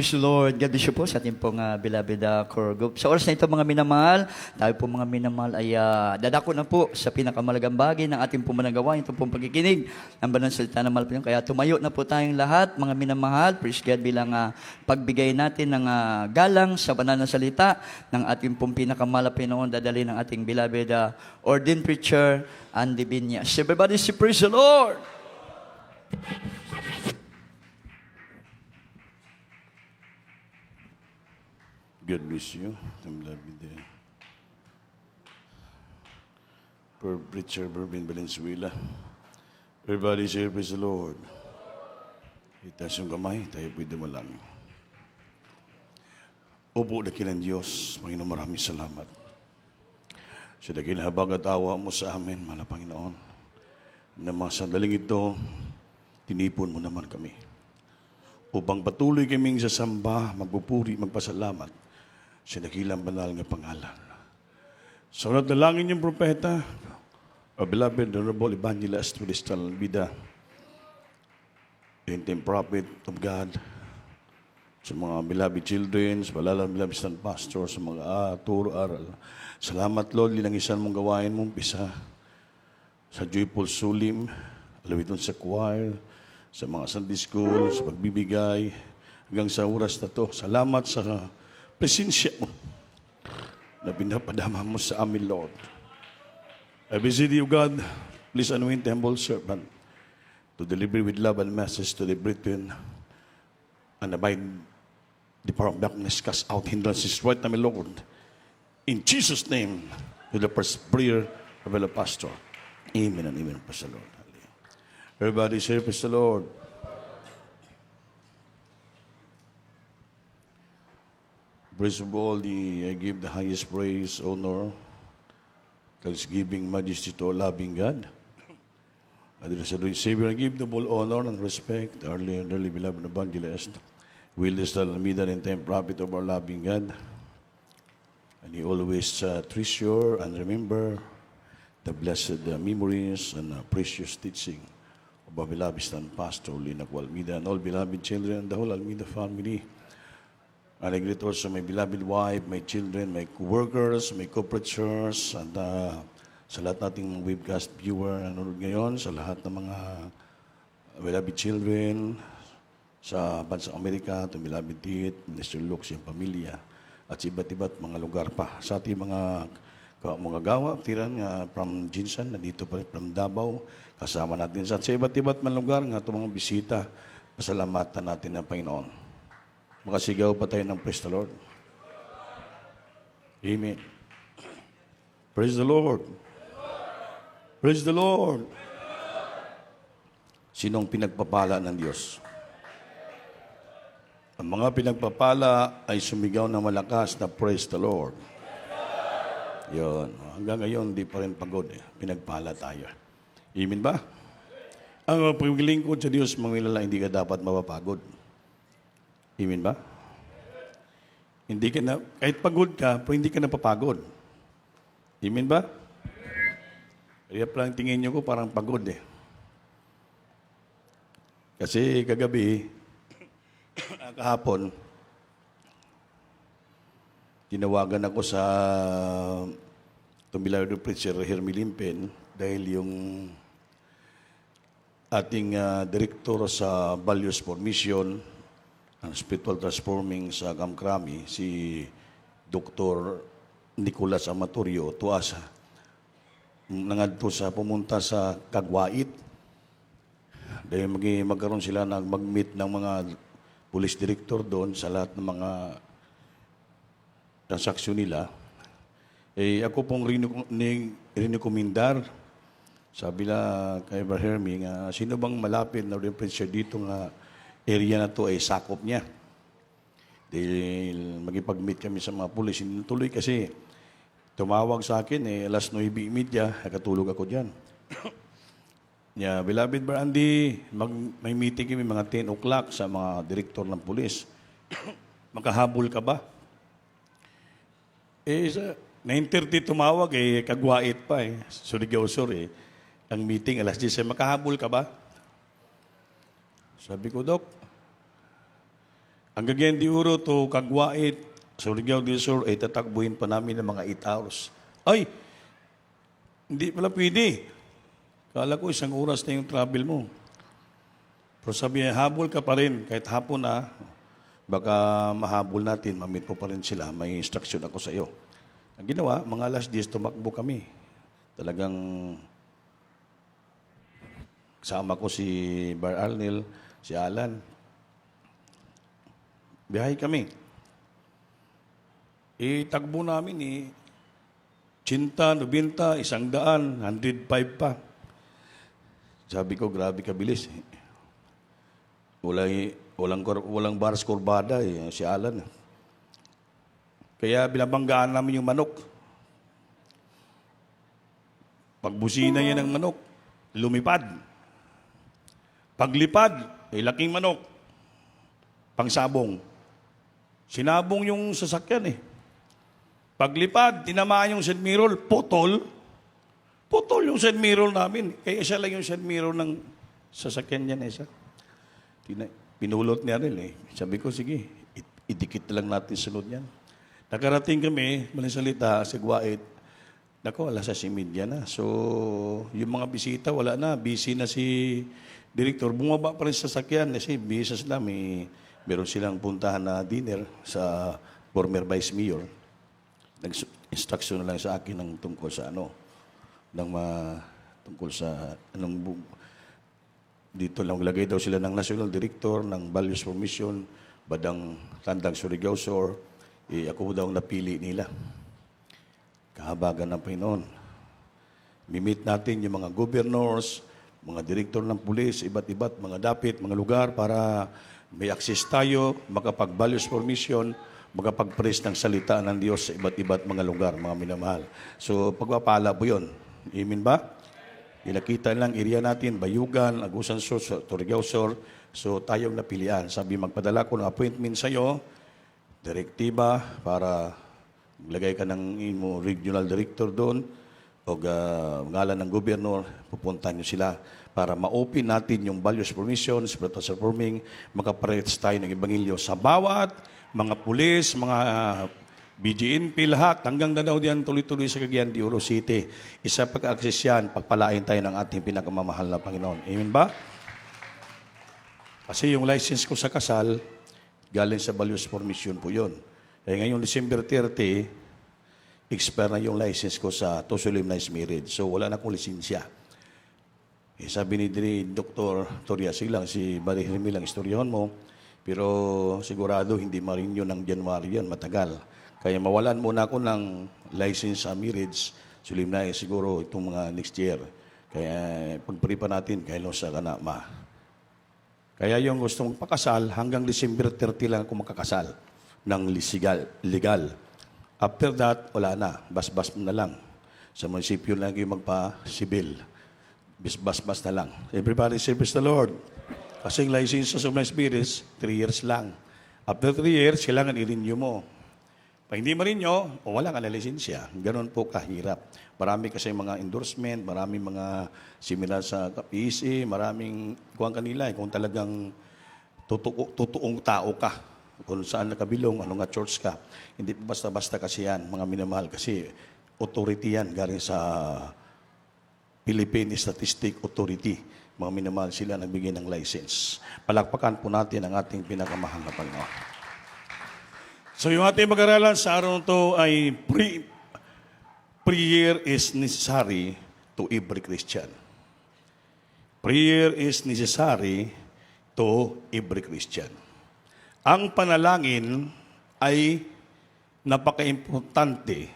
Praise the Lord. God bless you po sa ating pong beloved core group. Sa oras na ito mga minamahal, tayo po mga minamahal ay dadako na po sa pinakamalagang bagay ng ating pong managawa, itong pong pagkikinig ng banal na salita ng Malapiang. Kaya tumayo na po tayong lahat mga minamahal. Praise God bilang pagbigay natin ng galang sa banal na salita ng ating pong pinakamalapit noon dadali ng ating beloved ordained preacher, Andy Binyas. Everybody say praise the Lord. God bless you. I'm loving the poor preacher Bervin Valenzuela. Everybody say, praise the Lord. Itaas yung kamay, tayo pwede malangin. Opo, dakilang Diyos, Panginoon, maraming salamat. Sa dakilang habag at awa mo sa amin, mahal na Panginoon, na mga sandaling ito, tinipon mo naman kami. Upang patuloy kaming sasamba, magpupuri, magpasalamat, sa dakilang banal nga pangalan. Sa ulat na langin yung propeta, our beloved Honorable Evangelist Willistal Albida, the prophet of God, sa mga beloved children, sa beloved stand pastor, sa mga turo aral. Salamat, Lord, lilang isan mong gawain mong pisa sa Joyful Sulim, alawiton sa choir, sa mga Sunday school, sa pagbibigay, hanggang sa oras na to. Salamat sa presensya mo na pinapadama mo sa amin, Lord. I visit you, God. Please anoint the humble servant to deliver with love and message to the brethren and abide the power of darkness, cast out hindrances right now, my Lord. In Jesus' name, with the first prayer of the pastor. Amen and amen. Praise the Lord. Everybody say, praise the Lord. Praise of all, I give the highest praise, honor, thanksgiving, majesty to our loving God. And the Lord Savior, I give the full honor and respect to our dearly beloved evangelist, Willis Almeida, and time prophet of our loving God. And he always treasure and remember the blessed memories and precious teaching of our beloved son, Pastor Lina Almeida, and all beloved children and the whole Almeida family. And I greet also my beloved wife, my children, my co-workers, my co-preachers, and sa lahat nating webcast viewer na nanonood ngayon, sa lahat ng mga beloved children, sa bansang Amerika, itong beloved Tit, Mr. Lux, yung pamilya, at sa iba't mga lugar pa. Sa ating mga gawa, tiran from Jinsan, nandito pa rin from Davao, kasama natin sa iba't man lugar, nga itong mga bisita, pasalamatan natin ng Panginoon. Makasigaw pa tayo ng praise the Lord. Amen. Praise the Lord. Praise the Lord. Sinong pinagpapala ng Diyos? Ang mga pinagpapala ay sumigaw ng malakas na praise the Lord. Yun. Hanggang ngayon, di pa rin pagod. Pinagpala tayo. Amen ba? Ang paglingkod sa Diyos, mga ilala, hindi ka dapat mapapagod. Amen ba? Hindi ka na, kahit pagod ka, pero hindi ka napapagod. Amen ba? Kaya pala tingin nyo ko parang pagod eh. Kasi kagabi, kahapon, tinawagan ako sa Tumbilado Preacher Hermie Limpen dahil yung ating direktor sa Values for Mission ang spiritual transforming sa Kamkrami, si Dr. Nicolas Amatorio, tuasa. Nangadto sa pumunta sa Kagwait. Dahil magkaroon sila mag-meet ng mga police director doon sa lahat ng mga transaksyon nila. Ako pong rinikomendar, sabi na kay Brother Hermie, sino bang malapit na preacher dito nga area na to ay sakop niya. Dahil magipag-meet kami sa mga pulis, tuloy kasi tumawag sa akin, alas 9:30, nakatulog ako dyan. Yeah, beloved Brother Andy, may meeting kami mga 10 o'clock sa mga direktor ng pulis. Makahabol ka ba? Sa 9:30 tumawag, kagwait pa Surigao-Sur Ang meeting, alas 10, makahabol ka ba? Sabi ko, Dok, Ang Cagayan de Oro to Kagwait, Surigao del Sur, ay tatakbuhin pa namin ng mga 8 hours. Ay, hindi pala pwede. Kala ko 1 oras na yung travel mo. Pero sabi niya, habol ka pa rin. Kahit hapon na, baka mahabol natin, mamit mo pa rin sila. May instruction ako sa iyo. Ang ginawa, mga alas 10, tumakbo kami. Talagang sama ko si Bar Arnel, si Alan. Biyahe kami. Tagbo namin 80, 90, 100, 105 pa. Sabi ko, grabe kabilis. Walang bars kurbada si Alan. Kaya binabanggaan namin yung manok. Pagbusina niya ng manok, lumipad. Paglipad, laking manok. Pangsabong. Sinabong yung sasakyan Paglipad, tinamaan yung side mirror, putol. Putol yung side mirror namin. Kaya isa lang yung side mirror ng sasakyan niya na isa. Pinulot niya rin Sabi ko, sige, idikit lang natin sunod yan. Nakarating kami, maling salita, sa Guait. Nako, alas 6:30 na. So, yung mga bisita, wala na. Busy na si Director. Bumaba pa rin sa sasakyan kasi busy sila. Meron silang puntahan na dinner sa former Vice Mayor. Nag-instruction na lang sa akin ng tungkol sa tungkol sa dito lang lagay daw sila ng National Director ng Values Formation, Badang Tandang Surigao Sur. Ako daw ang napili nila. Kahabagan ng Panginoon. Mimit natin yung mga governors, mga direktor ng pulis, iba't mga dapit, mga lugar para may access tayo, makapag-values formation, makapag-praise ng salita ng Diyos sa iba't mga lugar, mga minamahal. So, pagpapala po yun. Amen ba? Inakita lang area natin, Bayugan, Agusan Sur, Surigao Sur. So, tayong napilian. Sabi, magpadala ko ng appointment sa iyo, direktiba para maglagay ka ng regional director doon o ngalan ng gobernador, pupuntahan nyo sila para ma-open natin yung values formation, spiritual forming, makaparetes tayo ng ebanghelyo sa bawat mga pulis, mga BGNP, lahat, hanggang na daw diyan tuloy-tuloy sa Cagayan de Oro City. Isa pag-access yan, pagpalain tayo ng ating pinakamamahal na Panginoon. Amen ba? Kasi yung license ko sa kasal, galing sa values formation po yun. Ngayong December 30, expire na yung license ko sa to solemnize marriage. So, wala na akong lisensya. Sabi ni Dr. Toria, silang si Barry Hermie lang, istoryahan mo. Pero sigurado hindi ma-renew ng January yan, matagal. Kaya mawalan muna ako ng license sa marriage, solemnize siguro itong mga next year. Kaya pagparipa natin, kailan sa kanama. Kaya yung gustong pakasal, hanggang December 30 lang ako makakasal ng legal. After that, wala na. Bas-bas mo na lang. Sa munisipyo lang yung magpa-sibil. Bas-bas na lang. Everybody service the Lord. Kasi yung license sa Solemnize Spirits, 3 years lang. After 3 years, kailangan i-renew mo. Pag hindi ma-renew, wala ka na lisensya. Ganon po kahirap. Marami kasi mga endorsement, marami mga seminar sa PEC, maraming kuwang kanila. Kung talagang totoong tao ka, kung saan nakabilong, ano nga church ka. Hindi basta-basta kasi yan, mga minamahal. Kasi authority yan, galing sa Philippine Statistic Authority. Mga minamahal sila nagbigay ng license. Palakpakan po natin ang ating pinakamahal na Panginoon. So yung ating mag-aralan sa araw to ay prayer is necessary to every Christian. Prayer is necessary to every Christian. Ang panalangin ay napaka-importante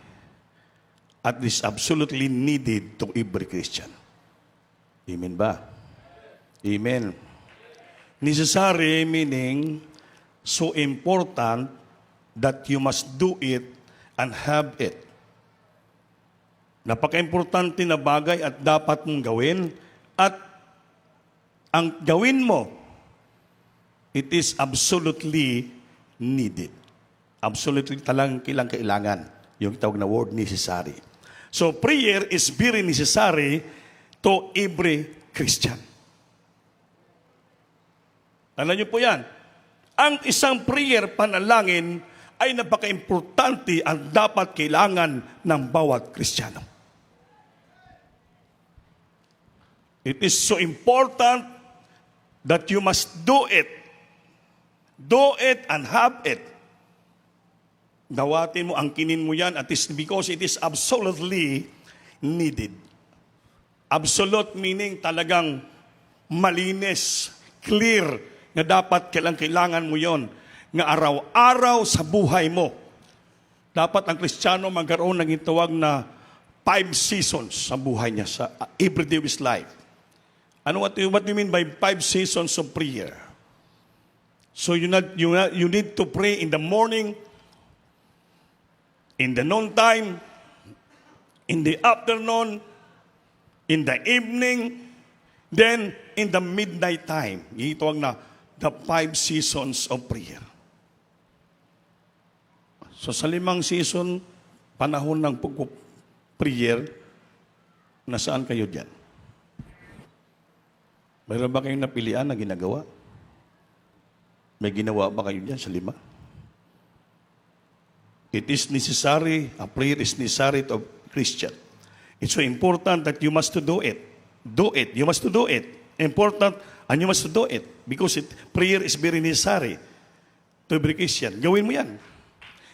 at is absolutely needed to every Christian. Amen ba? Amen. Necessary meaning so important that you must do it and have it. Napaka-importante na bagay at dapat mong gawin at ang gawin mo, it is absolutely needed. Absolutely talang kailangan. Yung tawag na word necessary. So prayer is very necessary to every Christian. Alam niyo po yan. ang isang prayer, panalangin, ay napaka-importante ang dapat kailangan ng bawat Kristiyano. It is so important that you must do it. Do it and have it. Dawatin mo, angkinin mo yan, at is because it is absolutely needed. Absolute meaning talagang malinis, clear, na dapat kailangan mo yon, nga araw-araw sa buhay mo. Dapat ang Kristiyano magkaroon ng itawag na 5 seasons sa buhay niya, sa everyday of his life. What do you mean by 5 seasons of prayer? So you need to pray in the morning, in the noontime, in the afternoon, in the evening, then in the midnight time. Ito ang the 5 seasons of prayer. So sa 5 season, panahon ng prayer, nasaan kayo dyan? Mayroon ba kayong napilian na ginagawa? May ginawa ba kayo dyan sa 5? It is necessary, a prayer is necessary to a Christian. It's so important that you must do it. Do it. You must do it. Important, and you must do it. Because prayer is very necessary to every Christian. Gawin mo yan.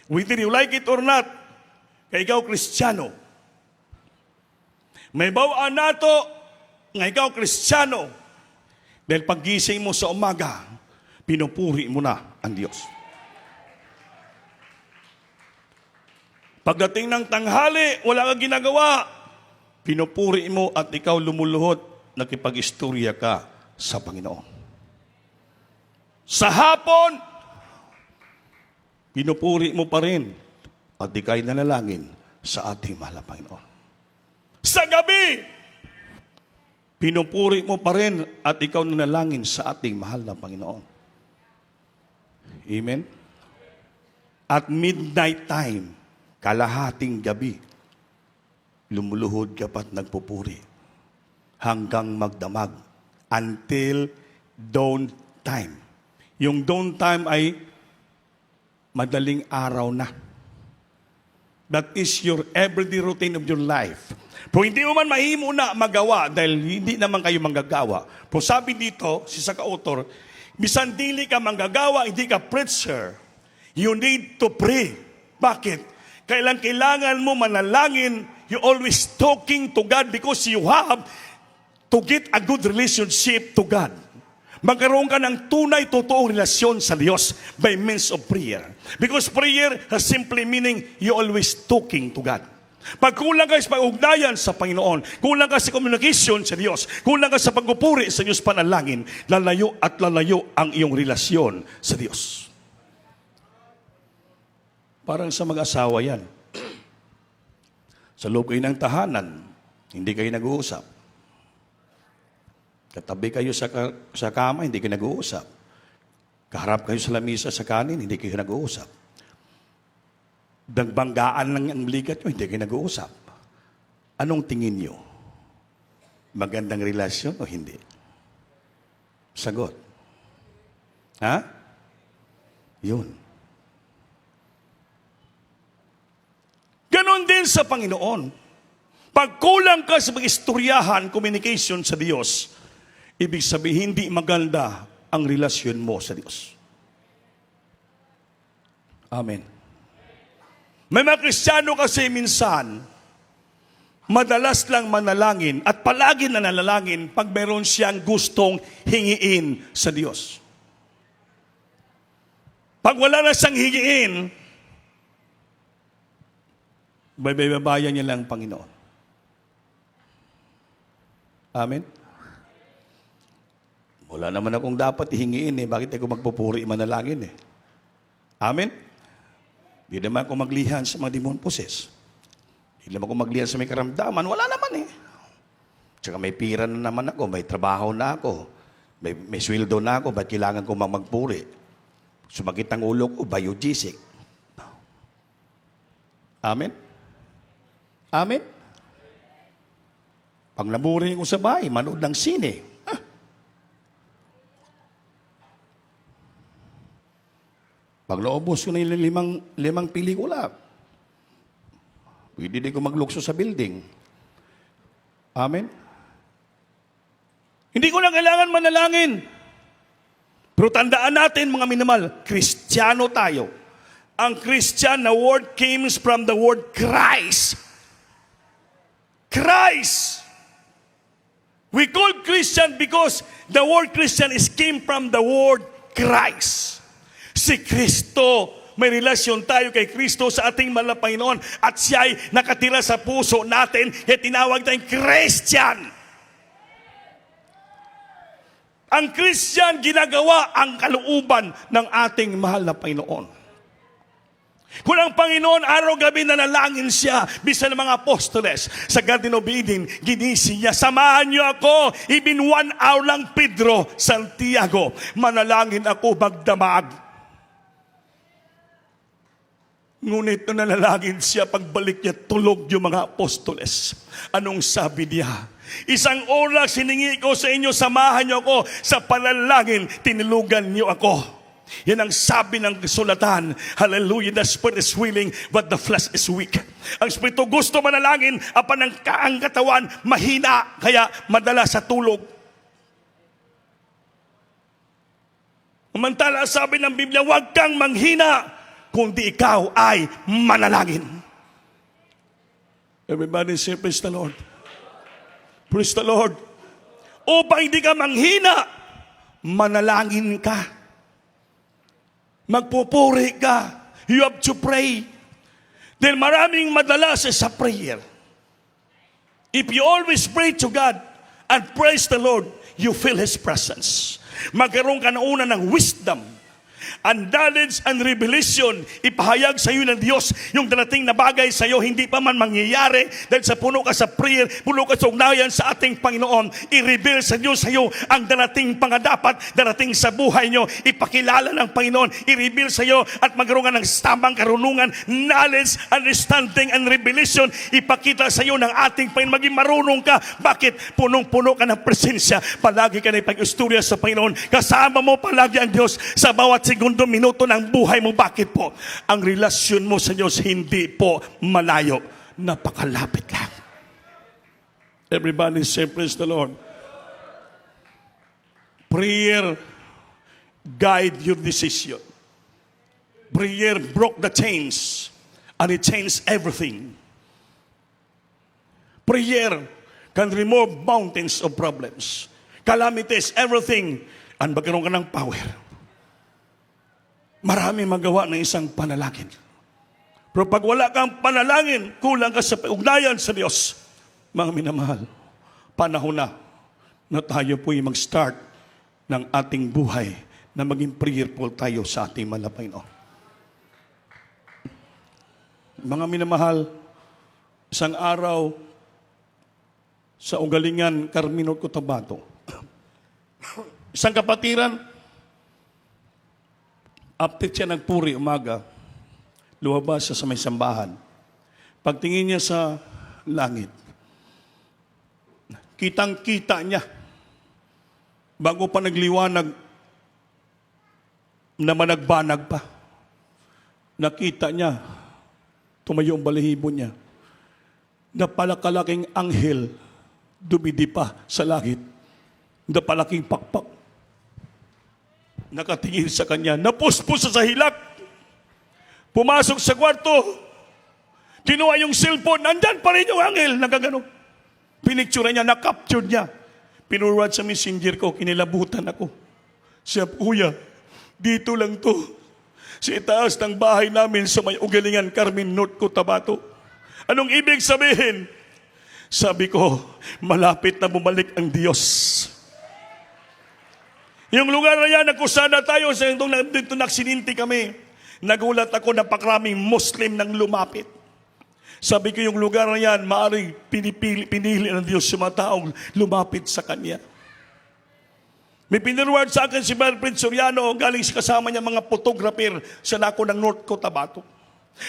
Whether you like it or not, kaya ikaw Kristiyano. May bawaan nato nga ikaw Kristiyano. Dahil paggising mo sa umaga, pinupuri mo na ang Diyos. Pagdating ng tanghali, wala kang ginagawa, pinupuri mo at ikaw lumuluhod, nakipag-istorya ka sa Panginoon. Sa hapon, pinupuri mo pa rin at ika'y nanalangin sa ating mahal na Panginoon. Sa gabi, pinupuri mo pa rin at ikaw nanalangin sa ating mahal na Panginoon. Amen? At midnight time, kalahating gabi, lumuluhod ka pa't nagpupuri hanggang magdamag until dawn time. Yung dawn time ay madaling araw na. That is your everyday routine of your life. Pero hindi mo man mahimo na magawa dahil hindi naman kayo manggagawa. Pero sabi dito, si Saka-author, bisan dili ka manggagawa, hindi ka preacher, you need to pray. Bakit? Kailangan mo manalangin, you always talking to God because you have to get a good relationship to God. Magkaroon ka ng tunay, totoong relasyon sa Diyos by means of prayer. Because prayer has simply meaning you always talking to God. Pag kulang ka sa pag-ugnayan sa Panginoon, kulang ka sa communication sa Diyos, kulang ka sa pagpupuri sa Diyos panalangin, lalayo at lalayo ang iyong relasyon sa Diyos. Parang sa mag-asawa yan. Sa loob kayo ng tahanan, hindi kayo nag-uusap. Katabi kayo sa kama, hindi kayo nag-uusap. Kaharap kayo sa lamisa sa kanin, hindi kayo nag-uusap. Dagbanggaan lang ang ligat nyo, hindi kayo nag-uusap. Anong tingin nyo? Magandang relasyon o hindi? Sagot. Ha? Yun. Ganon din sa Panginoon. Pag kulang ka sa mag-istoryahan, communication sa Diyos, ibig sabihin, hindi maganda ang relasyon mo sa Diyos. Amen. May mga Kristiyano kasi minsan, madalas lang manalangin at palagi na nanalangin pag meron siyang gustong hingiin sa Diyos. Pag wala na siyang hingiin, babayan niya lang ang Panginoon. Amen? Wala naman akong dapat ihingiin eh. Bakit ako magpupuri manalangin eh? Amen? Di naman ako maglihan sa mga demon possessed. Di naman ako maglihan sa may karamdaman. Wala naman eh. Tsaka may pira na naman ako. May trabaho na ako. May sweldo na ako. Ba't kailangan ko magpuri? Sumakit ang ulo ko, biogesic. Amen? Amen? Pag naburing ko sa bahay, manood ng sine. Pag naubos ko na yung limang pelikula, pwede din ko maglukso sa building. Amen? Hindi ko na kailangan manalangin. Pero tandaan natin, mga minamahal, Kristiyano tayo. Ang Christian na word comes from the word Christ. Christ. We call Christian because the word Christian came from the word Christ. Si Kristo, may relasyon tayo kay Kristo sa ating mahal na Panginoon at siya ay nakatira sa puso natin at tinawag tayong Christian. Ang Christian, ginagawa ang kalooban ng ating mahal na Panginoon. Kung ang Panginoon araw-gabi nanalangin siya, bisa ng mga apostoles, sa Garden of Eden, ginising niya, samahan niyo ako, even 1 hour lang, Pedro, Santiago, manalangin ako magdamag. Ngunit nung nanalangin siya, pagbalik niya, tulog yung mga apostoles. Anong sabi niya? 1 oras hiningi ko sa inyo, samahan niyo ako sa panalangin, tinilugan niyo ako. Yan ang sabi ng kasulatan. Hallelujah, the spirit is willing, but the flesh is weak. Ang espiritu gusto manalangin, apan ang katawan mahina, kaya madala sa tulog. Samantala, sabi ng Biblia, huwag kang manghina, kundi ikaw ay manalangin. Everybody say, praise the Lord. Praise the Lord. Upang hindi ka manghina, manalangin ka. Magpupuri ka. You have to pray. Dahil maraming madalas sa prayer. If you always pray to God and praise the Lord, you feel His presence. Magkaroon ka na una ng wisdom and knowledge and revelation, ipahayag sa iyo ng Diyos yung darating na bagay sa iyo, hindi pa man mangyayari dahil sa puno ka sa prayer, puno ka sa ugnayan sa ating Panginoon, i-reveal sa Diyos sa iyo ang darating pangadapat, darating sa buhay nyo, ipakilala ng Panginoon, i-reveal sa iyo at magkaroon ka ng tamang karunungan, knowledge, understanding, and revelation, ipakita sa iyo ng ating Panginoon, maging marunong ka. Bakit? Punong-puno ka ng presensya, palagi ka na ipag-istorya sa Panginoon, kasama mo palagi ang Diyos sa bawat segundo, minuto ng buhay mo. Bakit po? Ang relasyon mo sa Diyos hindi po malayo. Napakalapit lang. Everybody say, praise the Lord. Prayer guide your decision. Prayer broke the chains and it changed everything. Prayer can remove mountains of problems, calamities, everything, and magkaroon ka ng power. Marami magawa ng isang panalangin. Pero pag wala kang panalangin, kulang ka sa ugnayan sa Diyos. Mga minamahal, panahon na tayo po'y mag-start ng ating buhay na maging prayerful tayo sa ating malapay. Mga minamahal, isang araw sa Ugalingan, Carmino, Cotabato, isang kapatiran, after siya nagpuri umaga, lumabas siya sa may sambahan. Pagtingin niya sa langit, kitang-kita niya, bago pa nagliwanag, na managbanag pa, nakita niya, tumayo ang balahibo niya, na palakalaking anghel, dumidipa sa langit, na palaking pakpak, nakatingin sa kanya, napuspos sa hilak, pumasok sa kwarto, kinuha yung cellphone, nandyan pa rin yung angel, nagagano. Pinicture niya, nakapture niya. Pinurwad sa messenger ko, kinilabutan ako. Siya, kuya, dito lang to. Sa itaas ng bahay namin sa may Ugalingan, Carmen, North Cotabato. Anong ibig sabihin? Sabi ko, malapit na bumalik ang Diyos. Yung lugar na yan, nakusana tayo sa dito nagsininti kami. Nagulat ako, napakaraming Muslim nang lumapit. Sabi ko, yung lugar na yan, maaaring pinili ng Diyos sa mga taong lumapit sa Kanya. May pinirward sa akin si Belfred Soriano, galing sa kasama niya mga photographer sa nako ng North Cotabato.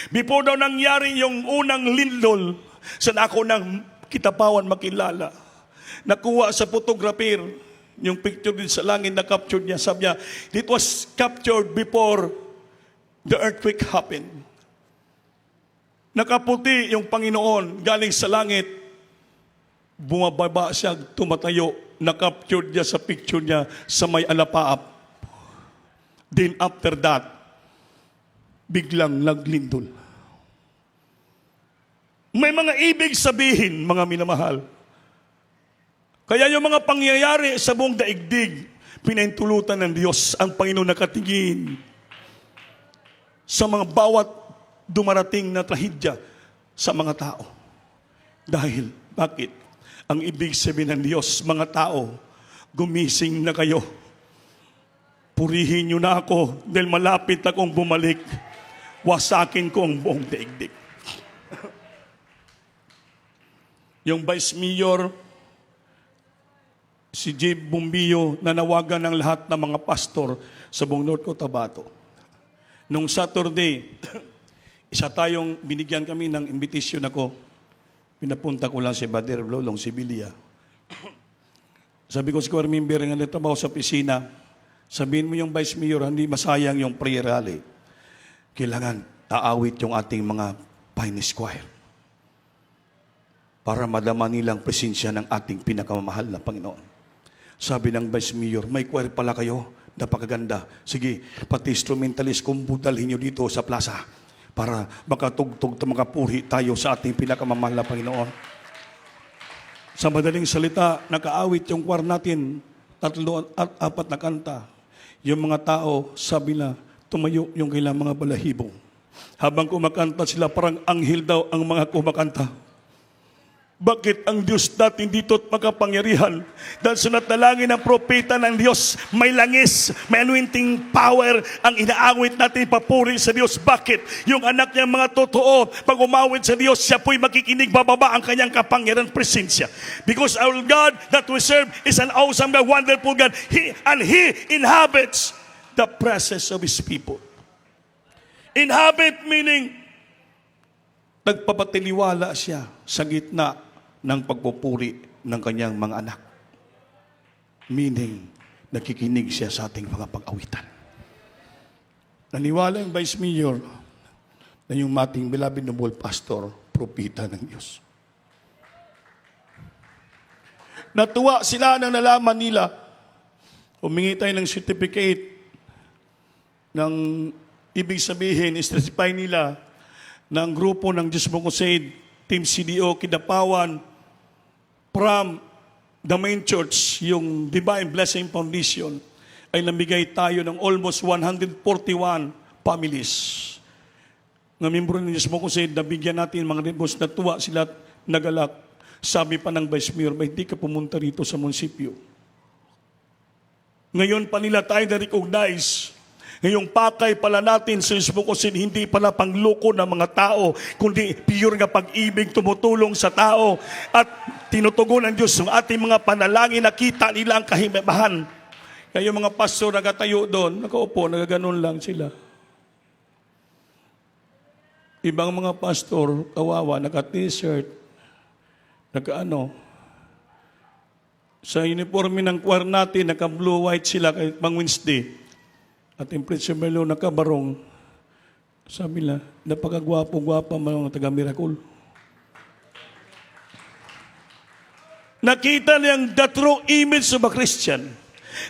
Before daw nangyari yung unang lindol, sa nako ng Kitapawan makilala, nakuha sa photographer, yung picture din sa langit na captured niya, sabi niya, it was captured before the earthquake happened. Nakaputi yung Panginoon galing sa langit. Bumababa siya, tumatayo. Nakaptured niya sa picture niya sa may alapaap. Then after that, biglang naglindol. May mga ibig sabihin, mga minamahal. Kaya yung mga pangyayari sa buong daigdig, pinahintulutan ng Diyos ang Panginoon nakatingin sa mga bawat dumarating na trahedya sa mga tao. Dahil, bakit? Ang ibig sabihin ng Diyos, mga tao, gumising na kayo. Purihin niyo na ako dahil malapit akong bumalik. Wasakin ko ang buong daigdig. Yung Vice Mayor, si J. Bumbio, nanawagan ng lahat ng mga pastor sa buong North Cotabato. Nung Saturday, isa tayong binigyan kami ng invitation ako. Pinapunta ko lang si Bader Lolong, si Bilia. Sabi ko, square member nga nagtrabaho sa pisina, sabihin mo yung Vice Mayor, hindi masayang yung prayer rally. Kailangan aawit yung ating mga Pioneer Choir para madama nilang presensya ng ating pinakamamahal na Panginoon. Sabi ng Vice Mayor, may choir pala kayo, napakaganda. Sige, pati instrumentalist, kumbudalhin nyo dito sa plaza para makatugtog, makapuri tayo sa ating pinakamamahal na Panginoon. Sa madaling salita, nakaawit yung choir natin, 3 at 4 na kanta. Yung mga tao, sabi na, tumayo yung kailang mga balahibo. Habang kumakanta sila, parang anghel daw ang mga kumakanta. Bakit ang Diyos natin dito't makapangyarihan? Dahil sa natalangin ng propeta ng Diyos, may langis, may anointing power ang inaawit natin papuri sa Diyos. Bakit? Yung anak niya mga totoo, pag umawit sa Diyos, siya po'y makikinig, bababa ang kanyang kapangyarihan presensya. Because our God that we serve is an awesome God, wonderful God. He inhabits the presence of His people. Inhabit meaning, nagpapatiliwala siya sa gitna ng pagpupuri ng kanyang mga anak. Meaning, nakikinig siya sa ating mga pag-awitan. Naniwala yung Vice Mayor na yung ating beloved noble pastor, propeta ng Diyos. Natuwa sila nang nalaman nila, humingi tayo ng certificate ng ibig sabihin, istrasify nila ng grupo ng Diyos Mong Crusade, Team CDO, Kidapawan, from the main church, yung Divine Blessing Foundation, ay namigay tayo ng almost 141 families. Ng membro ng Diyos Mong Crusade, nabigyan natin mga rebos, natuwa sila at nagalak. Sabi pa ng Vice Mayor, hindi ka pumunta rito sa munisipyo. Ngayon pa nila tayo na-recognize. Ngayong pakay pala natin sa Isbukosin, hindi pala pangloko ng mga tao, kundi pure nga pag-ibig tumutulong sa tao at tinutugon ng Diyos ng ating mga panalangin, nakita nila ang kahimabahan. Kaya yung mga pastor nagatayo doon, nakaupo, nagaganon lang sila. Ibang mga pastor, kawawa, naka-t-shirt, naka-ano, sa uniforme ng choir natin, naka-blue-white sila kahit pang Wednesday. At yung Preacher Melo nakabarong, sabi nila, napakagwapo-gwapa mga taga-miracle. Nakita niyang the true image of a Christian.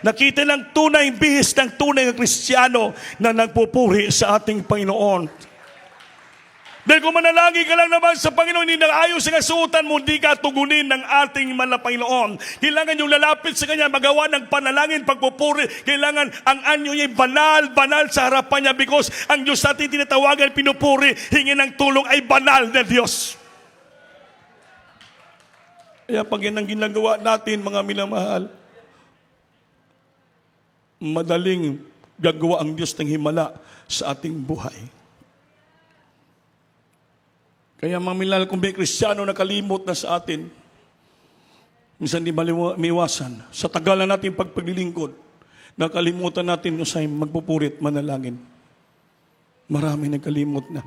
Nakita ng tunay bihis ng tunay na Kristiyano na nagpupuri sa ating Panginoon. Dahil kung manalangin ka lang naman sa Panginoon, hindi na ayos sa kasuotan mo, hindi ka tugunin ng ating mga Panginoon. Kailangan yung lalapit sa Kanya, magawa ng panalangin, pagpupuri. Kailangan ang anyo niya banal sa harapan niya because ang Diyos natin tinatawagan, pinupuri, hingin ng tulong ay banal na Diyos. Kaya pag yan ang ginagawa natin, mga minamahal, madaling gagawa ang Diyos ng himala sa ating buhay. Kaya mga minamahal, kung may Kristiyano nakalimot na sa atin, minsan di maiwasan. Sa tagal na natin pagpaglilingkod, nakalimutan natin yung sa magpupurit, manalangin. Marami nagkalimot na.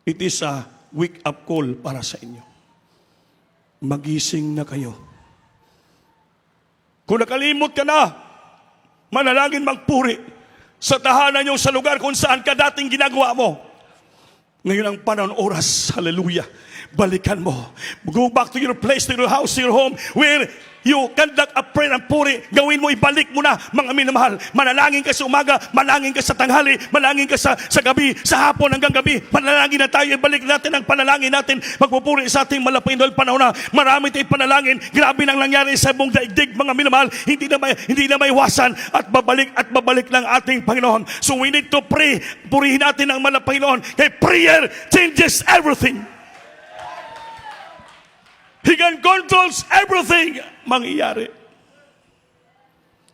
It is a wake-up call para sa inyo. Magising na kayo. Kung nakalimot ka na, manalangin, magpuri. sa tahanan nyo, sa lugar kung saan ka dating ginagawa mo. Ngayon ang panahon, oras, hallelujah, balikan mo. Go back to your place, to your house, to your home, where you conduct a prayer and puri. Gawin mo, ibalik mo na, mga minamahal. Manalangin ka sa umaga, manalangin ka sa tanghali, manalangin ka sa gabi, sa hapon hanggang gabi. Panalangin na tayo, ibalik natin ang panalangin natin. Magpupuri sa ating malapit dahil panahon na marami tayong panalangin. Grabe nang nangyari sa buong daigdig, mga minamahal. Hindi na may iwasan at babalik ng ating Panginoon. So we need to pray. Purihin natin ang malapit Panginoon. Kaya prayer changes everything. He can controls everything mangyayari.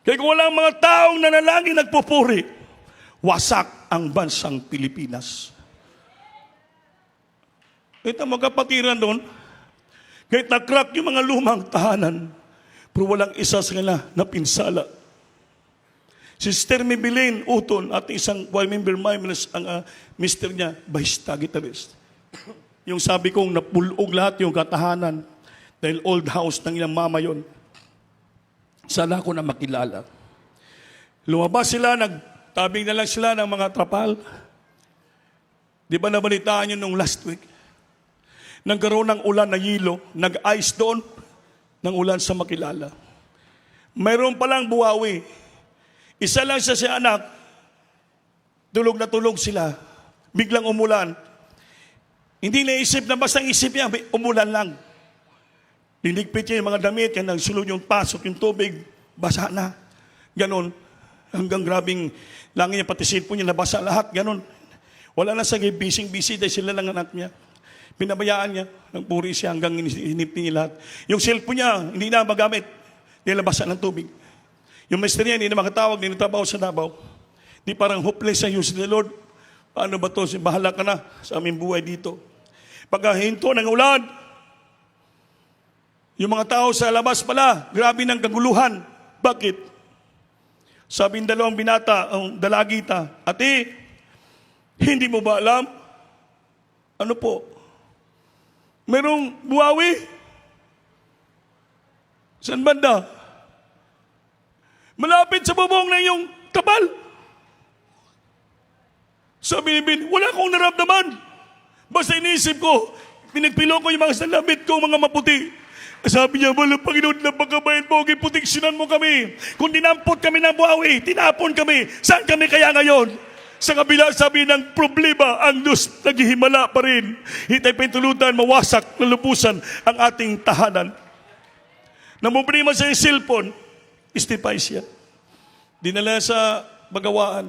Kaya kung walang mga taong nanalangin nagpupuri, wasak ang bansang Pilipinas. Ito mga kapatiran doon, kahit na-crack yung mga lumang tahanan, pero walang isa sa kanila na pinsala. Sister Mibilene Uton, at isang member ang mister niya, bahista guitarist. Yung sabi kong napulog lahat yung katahanan, dahil old house ng ilang mama yon. Sana ako na makilala. Lumabas sila, nagtabing na lang sila ng mga trapal. Di ba nabalitaan nyo nung last week? Nagkaroon ng ulan na yilo, nag-ice doon ng ulan sa Makilala. Mayroon palang buwawi. Isa lang siya si anak, tulog na tulog sila. Biglang umulan. Hindi naisip na basta isip niya, umulan lang. Linigpit niya yung mga damit, kaya nagsulod yung pasok, yung tubig, basa na. Ganon. Hanggang grabing langit niya, pati cellphone niya, nabasa lahat. Ganon. Wala na sa busy dahil sila lang anak niya. Pinabayaan niya, nagpuri siya hanggang hinipin niya lahat. Yung cellphone niya, hindi na magamit. Dahil nabasa ng tubig. Yung mister niya, hindi na makatawag, hindi na trabaho sa Davao. Di parang hopeless sa use the Lord. Paano ba to? Bahala ka na sa aming buhay dito. Pagkahinto ng ulan, yung mga tao sa labas pala, grabe ng kaguluhan. Bakit? Sabi ng dalawang binata, ang dalagita, ate, hindi mo ba alam? Ano po? Merong buwawi? Saan banda? Malapit sa bubong na yung kapal. Sabi ni Bin, wala akong naramdaman. Basta inisip ko, pinagpilo ko yung mga salabit ko, mga maputi. Sabi niya, wala Panginoon, napakabait mo, giproteksyonan mo kami. Kung dinampot kami ng buhawi, tinapon kami, saan kami kaya ngayon? Sa kabila, sabi ng problema, ang Diyos naghihimala pa rin. Hitay pintulutan, mawasak, nalupusan ang ating tahanan. Namumprima sa cellphone, istipay siya. Dinala sa bagawaan.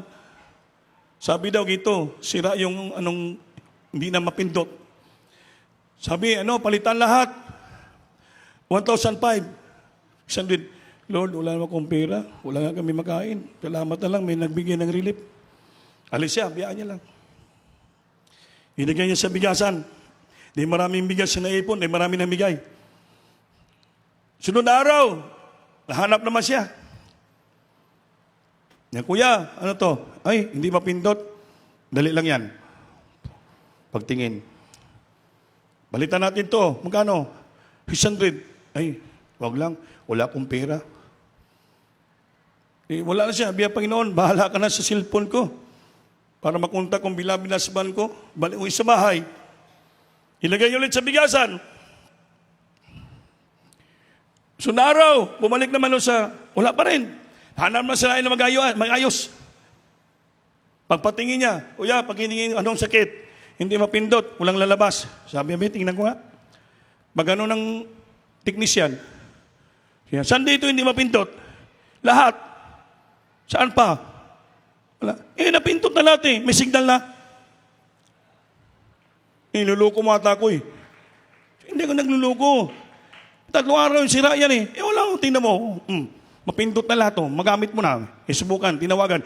Sabi daw gito, sira yung hindi na mapindot. Sabi, palitan lahat. 1,500. Lord, wala naman akong pera. Wala nga kami makain. Salamat na lang, may nagbigay ng relief. Alis siya, biyaan niya lang. Inigay niya sa bigasan. Di maraming bigas siya naipon, di maraming namigay. Sunod na araw, nahanap naman siya. Kuya, ano to? Ay, hindi mapindot. Dali lang yan. Pagtingin. Balitan natin to. Magkano? 600. Ay, wag lang. Wala akong pera. Wala na siya. Biya Panginoon, bahala ka na sa cellphone ko. Para makontak kung binasban ko. Balik ko sa bahay. Ilagay ulit sa bigasan. So na araw, bumalik naman sa, wala pa rin. Hanap na sila na mag-ayos. Pagpatingin niya, kuya, paghiningin, anong sakit? Hindi mapindot, walang lalabas. Sabi niya, tingnan ko nga. Magano ng teknisyan. Saan dito hindi mapindot? Lahat. Saan pa? Wala. Napindot na lahat eh. May signal na. Niluluko mo ata ko eh. Hindi ko nagluluko. 3 araw yung sira yan eh. Wala, tingnan mo. Mapindot na lahat oh. Magamit mo na. Subukan, tinawagan.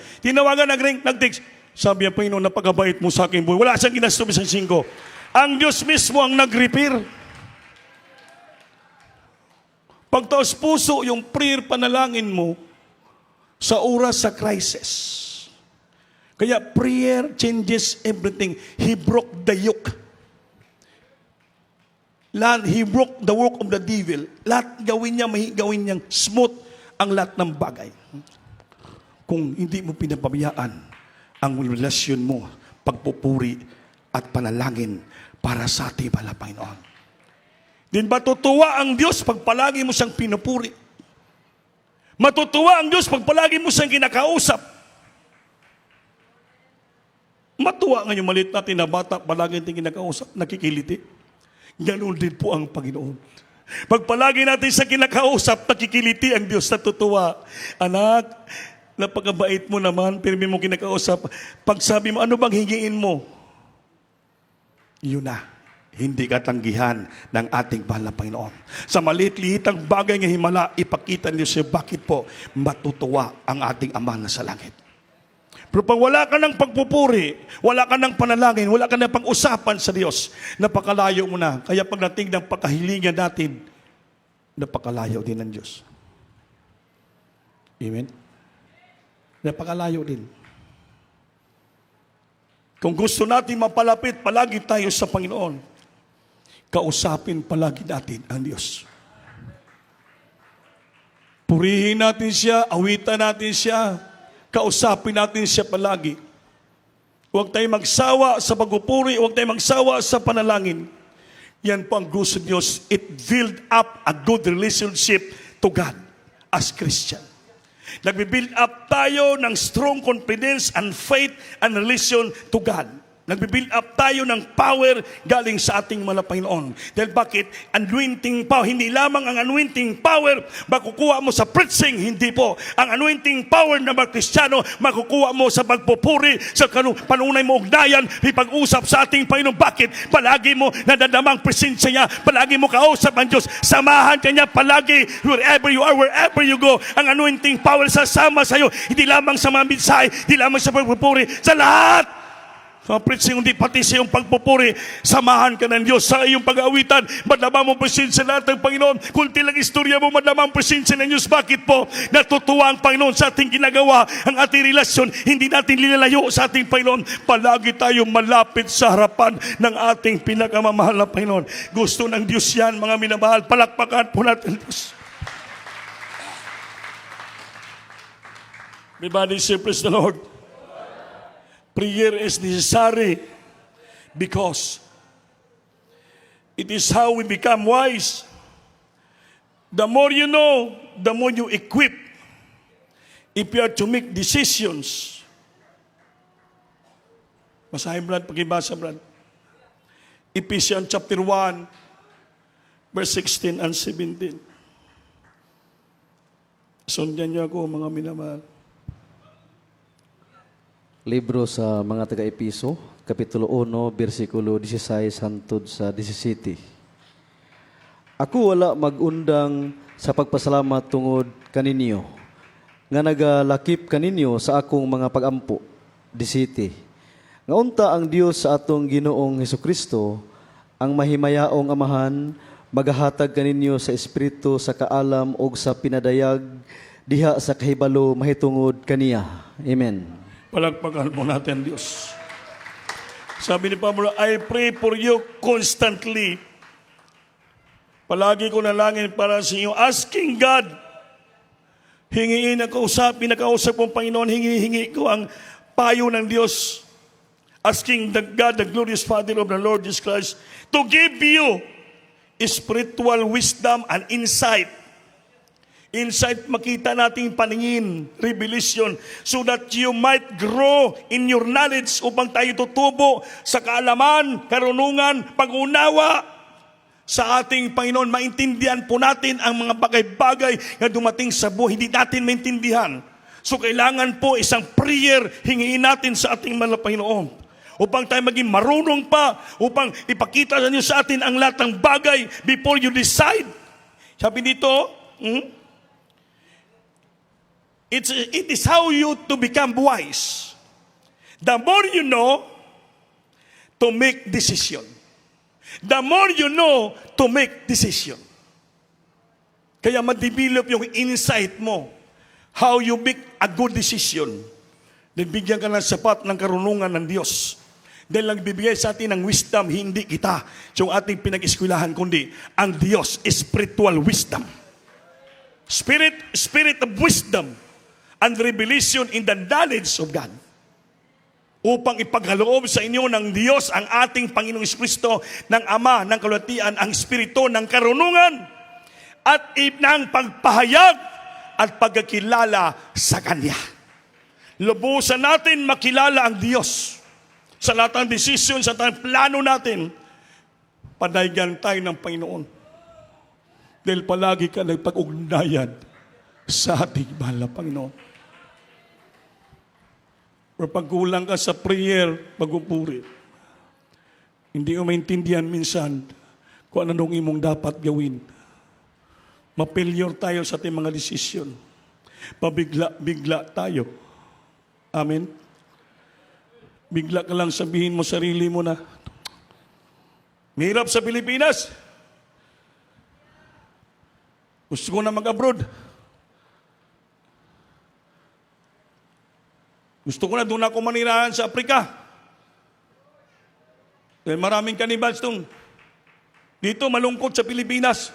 Nag-ring, nag-text. Sabi ang Panginoon, napakabait mo sa akin buhay. Wala siyang ginastos sa 5. Ang Diyos mismo ang nag-repair. Pagtaos puso yung prayer panalangin mo sa oras sa crisis. Kaya prayer changes everything. He broke the yoke. He broke the work of the devil. Lahat gawin niya, gawin niyang smooth ang lahat ng bagay. kung hindi mo pinapabayaan ang relasyon mo, pagpupuri at panalangin para sa ating mahal na Panginoon. Din matutuwa ang Diyos pag palagi mo siyang pinupuri. Matutuwa ang Diyos pag palagi mo siyang kinakausap. Matuwa nga yung maliit natin na bata, palagi natin kinakausap, nakikiliti. Ganon din po ang Panginoon. Pag palagi natin sa kinakausap, nakikiliti ang Diyos, natutuwa. Anak, napakabait mo naman, pero mo kinakausap. Pag sabi mo, ano bang hingiin mo? Yun na. Hindi katanggihan ng ating mahal na Panginoon. Sa maliit-liitang bagay ng himala, ipakita niyo siya bakit po matutuwa ang ating Ama na sa langit. Pero pag wala ka ng pagpupuri, wala ka ng panalangin, wala ka ng pag-usapan sa Diyos, napakalayo mo na. Kaya pagdating ng pagkahilingan natin, napakalayo din ng Diyos. Amen? Napakalayo din. Kung gusto natin mapalapit, palagi tayo sa Panginoon. Kausapin palagi natin ang Diyos. Purihin natin siya, awitan natin siya, kausapin natin siya palagi. Huwag tayong magsawa sa pagpupuri, huwag tayong magsawa sa panalangin. Yan po ang gusto ng Diyos. It build up a good relationship to God as Christian. Nagbi-build up tayo ng strong confidence and faith and relation to God. Nagbi-build up tayo ng power galing sa ating mga Panginoon. Dahil bakit? Anointing power. Hindi lamang ang anointing power makukuha mo sa preaching. Hindi po. Ang anointing power na mga Kristiyano makukuha mo sa pagpupuri, sa panunay mo ugnayan, ipag-usap sa ating Panginoon. Bakit? Palagi mo nadadamang presensya niya. Palagi mo kausap ang Diyos. Samahan ka niya palagi. Wherever you are, wherever you go. Ang anointing power sasama sa iyo. Hindi lamang sa mga mensahe, hindi lamang sa pagpupuri, sa lahat. Sa preaching, hindi pati sa iyong pagpupuri, samahan ka ng Diyos sa iyong pag-aawitan. Madama mo presensya natin, Panginoon. Kunti lang istorya mo, madama mo presensya ng Diyos. Bakit po? Natutuwa ang Panginoon sa ating ginagawa, ang ating relasyon. Hindi natin linalayo sa ating Panginoon. Palagi tayong malapit sa harapan ng ating pinakamamahal na Panginoon. Gusto ng Diyos yan, mga minamahal. Palakpakan po natin, Diyos. Everybody say, praise the Lord. Prayer is necessary because it is how we become wise. The more you know, the more you equip. If you are to make decisions. Basahin, Brad, pakibasa, Brad. Ephesians chapter 1, verse 16 and 17. Sundan niyo ako, mga minamahal. Libro sa mga taga-Episo, Kapitulo 1, versikulo 16 hangtod sa 17. Ako wala magundang sa pagpasalamat tungod kaninyo, nga nagalakip kaninyo sa akong mga pagampo, 17. Nga unta ang Dios sa atong Ginoong Hesukristo, ang mahimayaong Amahan, magahatag kaninyo sa Espiritu sa kaalam o sa pinadayag, diha sa kahibalo mahitungod kaniya. Amen. Palagpagan mo natin, Diyos. Sabi ni Pablo, I pray for you constantly. Palagi ko nalangin para sa inyo, asking God. Hingiin ako, pinakausap kong Panginoon, hingi ko ang payo ng Diyos. Asking God, the glorious Father of the Lord Jesus Christ, to give you spiritual wisdom and insight. Insight, makita nating paningin, revelation, so that you might grow in your knowledge upang tayo tutubo sa kaalaman, karunungan, pag-unawa sa ating Panginoon. Maintindihan po natin ang mga bagay-bagay na dumating sa buhay, hindi natin maintindihan. So kailangan po isang prayer, hingiin natin sa ating mga Panginoon upang tayo maging marunong pa, upang ipakita niyo sa atin ang lahat ng bagay before you decide. Sabi dito, it is how you to become wise. The more you know, to make decision. The more you know, to make decision. Kaya ma-develop yung insight mo. How you make a good decision. Nagbigyan ka ng sapat ng karunungan ng Diyos. Dahil nagbibigay sa atin ng wisdom, hindi kita. So ating pinag-eskwelahan, kundi ang Diyos, spiritual wisdom. Spirit of wisdom. and revelation in the knowledge of God, upang ipagkaloob sa inyo ng Diyos ang ating Panginoong Kristo, ng Ama ng Kalwalhatian, ang Espiritu ng karunungan at ng pagpahayag at pagkakilala sa Kanya. Lubusan natin makilala ang Diyos sa lahat ng desisyon, sa lahat ng plano natin. Panahigan tayo ng Panginoon. Dahil palagi ka nagpag-ugnayan sa ating mahal na Panginoon. Or pagkulang ka sa prayer, pagpupuri, hindi mo maintindihan minsan kung anong imong dapat gawin. Mapilyor tayo sa ating mga desisyon. Pabigla-bigla tayo. Amen? Bigla ka lang sabihin mo sarili mo na, mahirap sa Pilipinas. Gusto ko na mag-abroad. Gusto ko na doon ako manirahan sa Afrika. Dahil maraming kanibals doon. Dito malungkot sa Pilipinas.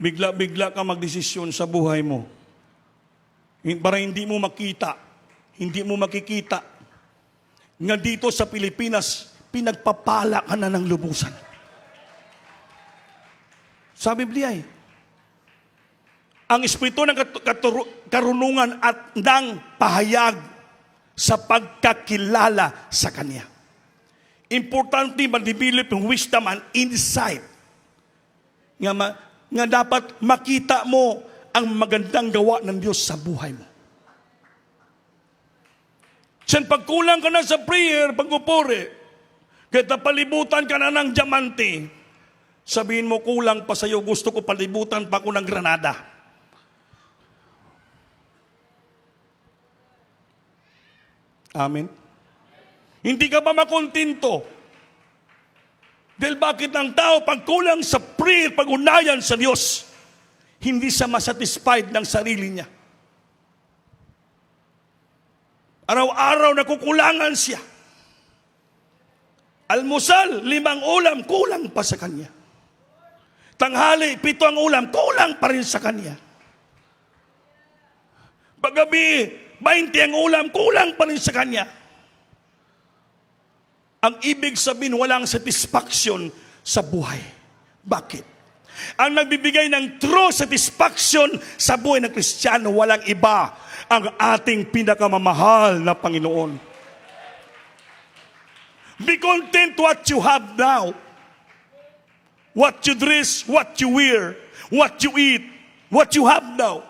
Bigla-bigla ka magdesisyon sa buhay mo. Para hindi mo makita. Hindi mo makikita. Nga dito sa Pilipinas, pinagpapala ka na ng lubusan. Sa Biblia ang Espiritu ng karunungan at ng pahayag sa pagkakilala sa Kanya. Importante ma-develop yung wisdom and insight. Nga dapat makita mo ang magandang gawa ng Diyos sa buhay mo. Sen pagkulang ka na sa prayer, pagpupuri, kaya palibutan ka na ng diamante, sabihin mo kulang pa sa'yo, gusto ko palibutan pa ako ng granada. Amen? Hindi ka ba makontento? Dahil bakit ang tao pagkulang sa prayer, pag-unayan sa Diyos, hindi siya masatisfied ng sarili niya. Araw-araw nakukulangan siya. Almusal, 5 ulam, kulang pa sa kanya. Tanghali, 7 ang ulam, kulang pa rin sa kanya. Paggabi, 20 ang ulam, kulang pa rin sa kanya. Ang ibig sabihin, walang satisfaction sa buhay. Bakit? Ang nagbibigay ng true satisfaction sa buhay ng Kristiyano, walang iba, ang ating pinakamamahal na Panginoon. Be content what you have now. What you dress, what you wear, what you eat, what you have now.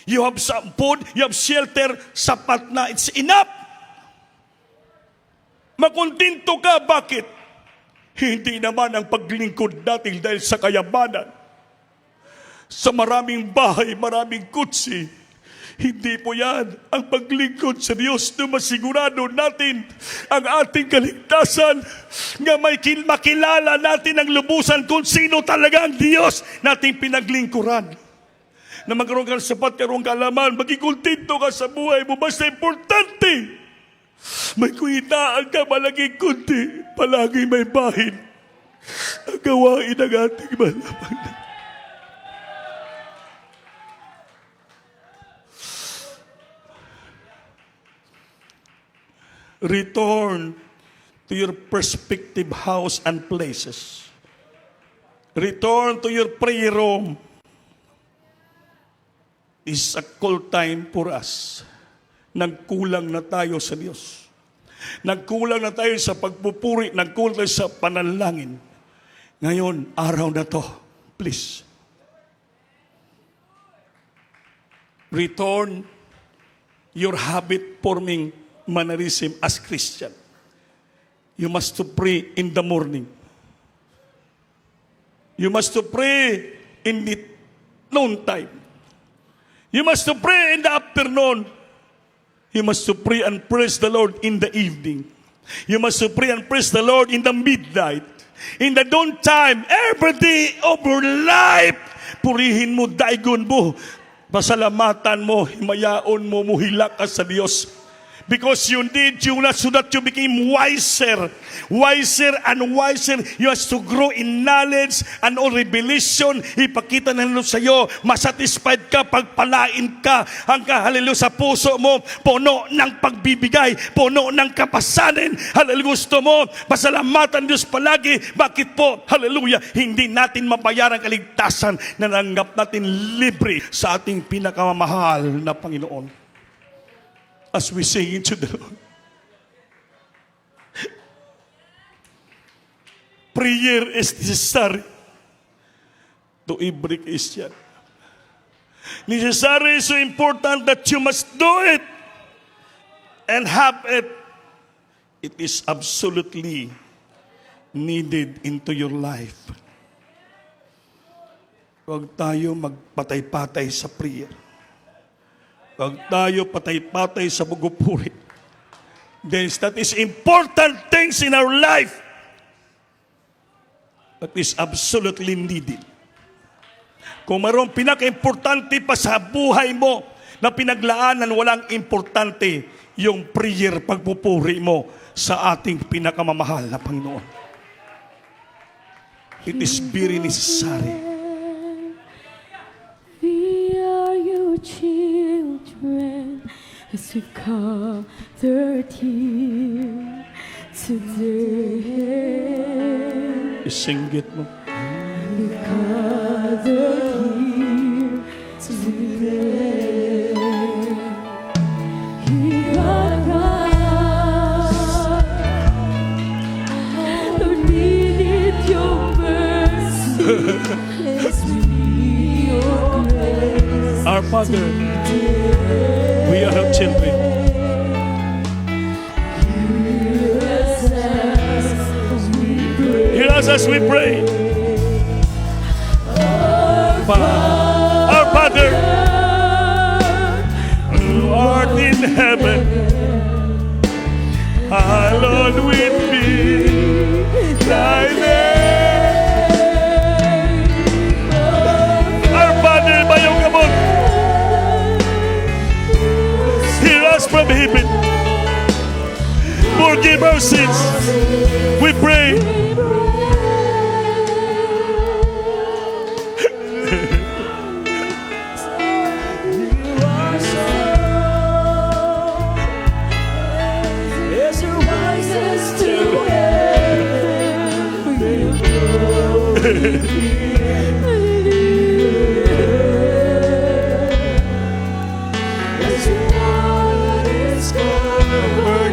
You have some food, you have shelter, sapat na, it's enough. Makontento ka, bakit? Hindi naman ang paglingkod natin dahil sa kayamanan. Sa maraming bahay, maraming kutsi. Hindi po yan ang paglingkod sa Diyos na masigurado natin ang ating kaligtasan, nga may makilala natin ang lubusan kung sino talaga ang Diyos nating pinaglingkuran. Na magkaroon ka ng sapat, karoon kaalaman, maging kontento ka sa buhay mo. Basta importante, may kuitaan ka, malaging kunti, palagi may bahin. Ang gawain ng ating malamang. Return to your perspective house and places. Return to your prayer room. Is a call time for us. Nagkulang na tayo sa Diyos. Nagkulang na tayo sa pagpupuri. Nagkulang tayo sa panalangin. Ngayon, araw na to, please. Return your habit-forming mannerism as Christian. You must to pray in the morning. You must to pray in the noon time. You must to pray in the afternoon. You must to pray and praise the Lord in the evening. You must to pray and praise the Lord in the midnight. In the dawn time, every day of your life, purihin mo, daigon mo, pasalamatan mo, himayaon mo, muhila ka sa Diyos. Because you need you not so that you become wiser. Wiser and wiser. You have to grow in knowledge and all revelation. Ipakita ng Lord sa iyo. Masatisfied ka, pagpalain ka. Hanggang hallelujah sa puso mo. Puno ng pagbibigay. Puno ng kapasanin. Hallelujah gusto mo. Pasalamatan Diyos palagi. Bakit po? Hallelujah. Hindi natin mabayaran kaligtasan na nanggap natin libre sa ating pinakamamahal na Panginoon. As we sing into the Lord. Prayer is necessary to every Christian. Necessary is so important that you must do it and have it. It is absolutely needed into your life. Huwag tayo magpatay-patay sa prayer. Huwag tayo patay-patay sa bugupuri. That is important things in our life. That is absolutely needed. Kung mayroong pinaka-importante pa sa buhay mo na pinaglaanan, walang importante yung prayer, pagpupuri mo sa ating pinakamamahal na Panginoon. It is very necessary. We are your children as we gathered here today. Isinggit mo. We gathered here today. Hear our cry. Lord, we need your mercy as we need your grace. Our Father, we are your children. Hear us as we pray. Our Father, who art in heaven, hallowed with be thy name. Our Father, bayong kabot, hear us from heaven. Forgive our sins. We pray.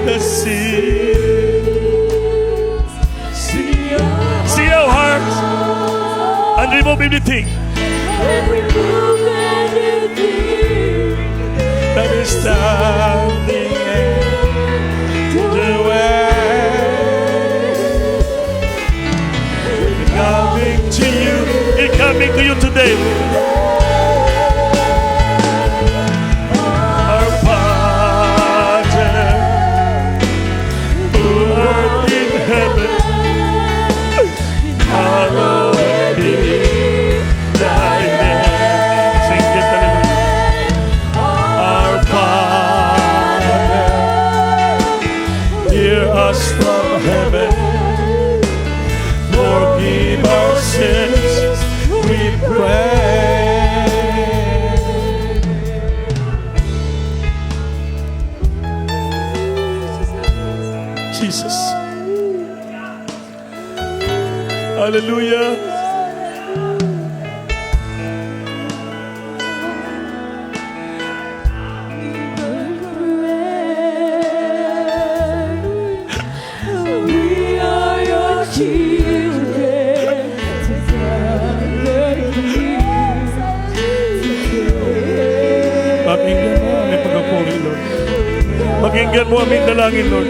The sea. See our hearts and remove anything that is standing in the way. Coming to you, it's coming to you today. Our Father, who art in heaven, hallowed be thy name. Sing it, hallelujah. Our Father, hear us from heaven. Forgive our sins, we pray. Jesus. Hallelujah. We are your children together here today. Pakinggan mo aming pagkapuri, Lord. Pakinggan mo aming dalangin, Lord.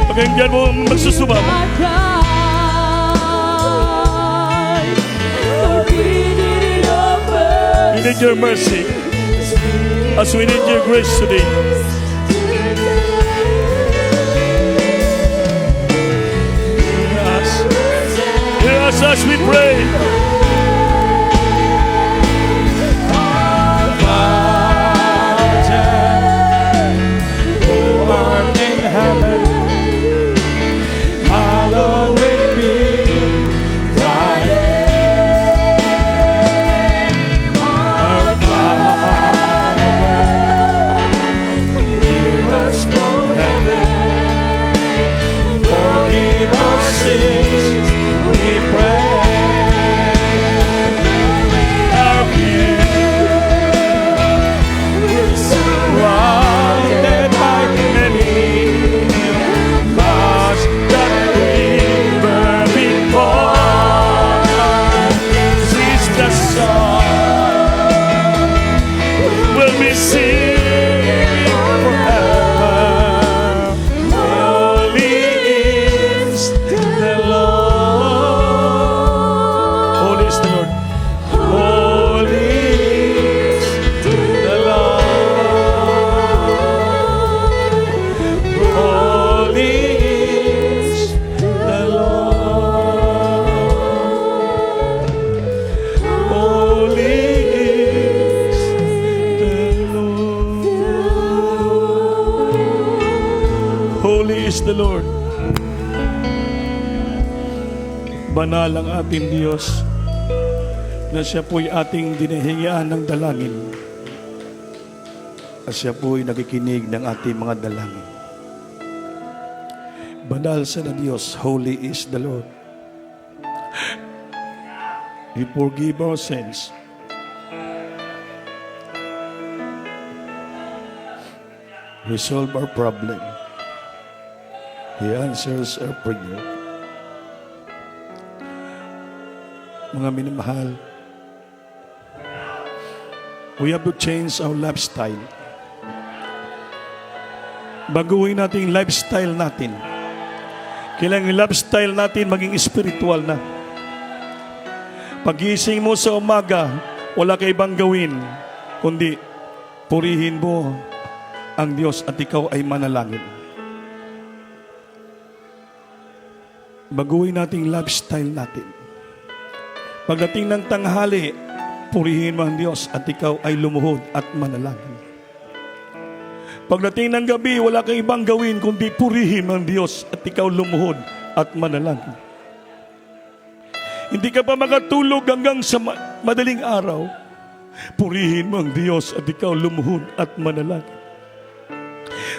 Pakinggan mo ang magsusumama. I cry. Lord, we need your We need your mercy as we need your grace today. Hear us as we pray. Our Father, sins we pray. Of you, surrounded by many, past that river before. This is the song we'll be singing forever. Holy is the Lord. Holy is the Lord. Holy is the Lord. Holy is the Lord. Holy is the Lord. Holy is the Lord. Banal ang ating Diyos na siya po'y ating dinahingian ng dalangin. At siya po'y nakikinig ng ating mga dalangin. Banal sa na Diyos, holy is the Lord. He forgive our sins. He solve our problem. He answers our prayer. Mga minamahal, we have to change our lifestyle. Baguhin natin yung lifestyle natin. Kailangan yung lifestyle natin maging spiritual na. Pagising mo sa umaga, wala ka ibang gawin, kundi purihin mo ang Diyos at ikaw ay manalangin. Baguhin natin yung lifestyle natin. Pagdating ng tanghali, purihin mo ang Diyos at ikaw ay lumuhod at manalangin. Pagdating ng gabi, wala kang ibang gawin kundi purihin mo ang Diyos at ikaw lumuhod at manalangin. Hindi ka pa makatulog hanggang sa madaling araw, purihin mo ang Diyos at ikaw lumuhod at manalangin.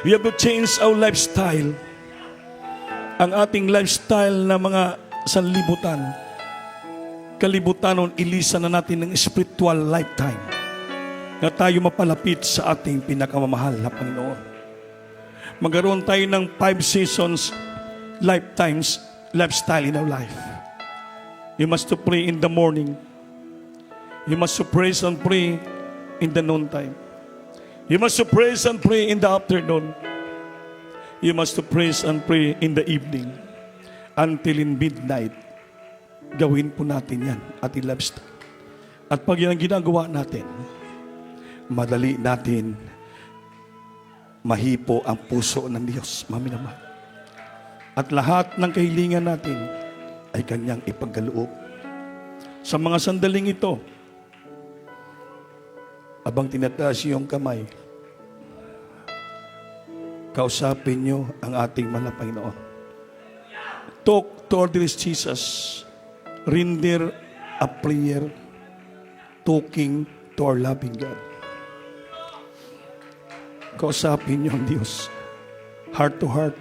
We have to change our lifestyle. Ang ating lifestyle na mga sanlibutan, kalibutan, ilisan na natin ng spiritual lifetime na tayo mapalapit sa ating pinakamamahal na Panginoon. Magkaroon tayo ng 5 seasons lifestyle in our life. You must to pray in the morning. You must to praise and pray in the noontime. You must to praise and pray in the afternoon. You must to praise and pray in the evening until in midnight. Gawin po natin yan, ating lifestyle. At pag yan ang ginagawa natin, madali natin mahipo ang puso ng Diyos, maminamahal. At lahat ng kahilingan natin ay Kanyang ipagkaloob. Sa mga sandaling ito, abang tinataas iyong kamay, kausapin niyo ang ating mahal na Panginoon. Talk to our dearest Jesus. Render a prayer, talking to our loving God. Kausapin niyo ang Diyos, heart to heart,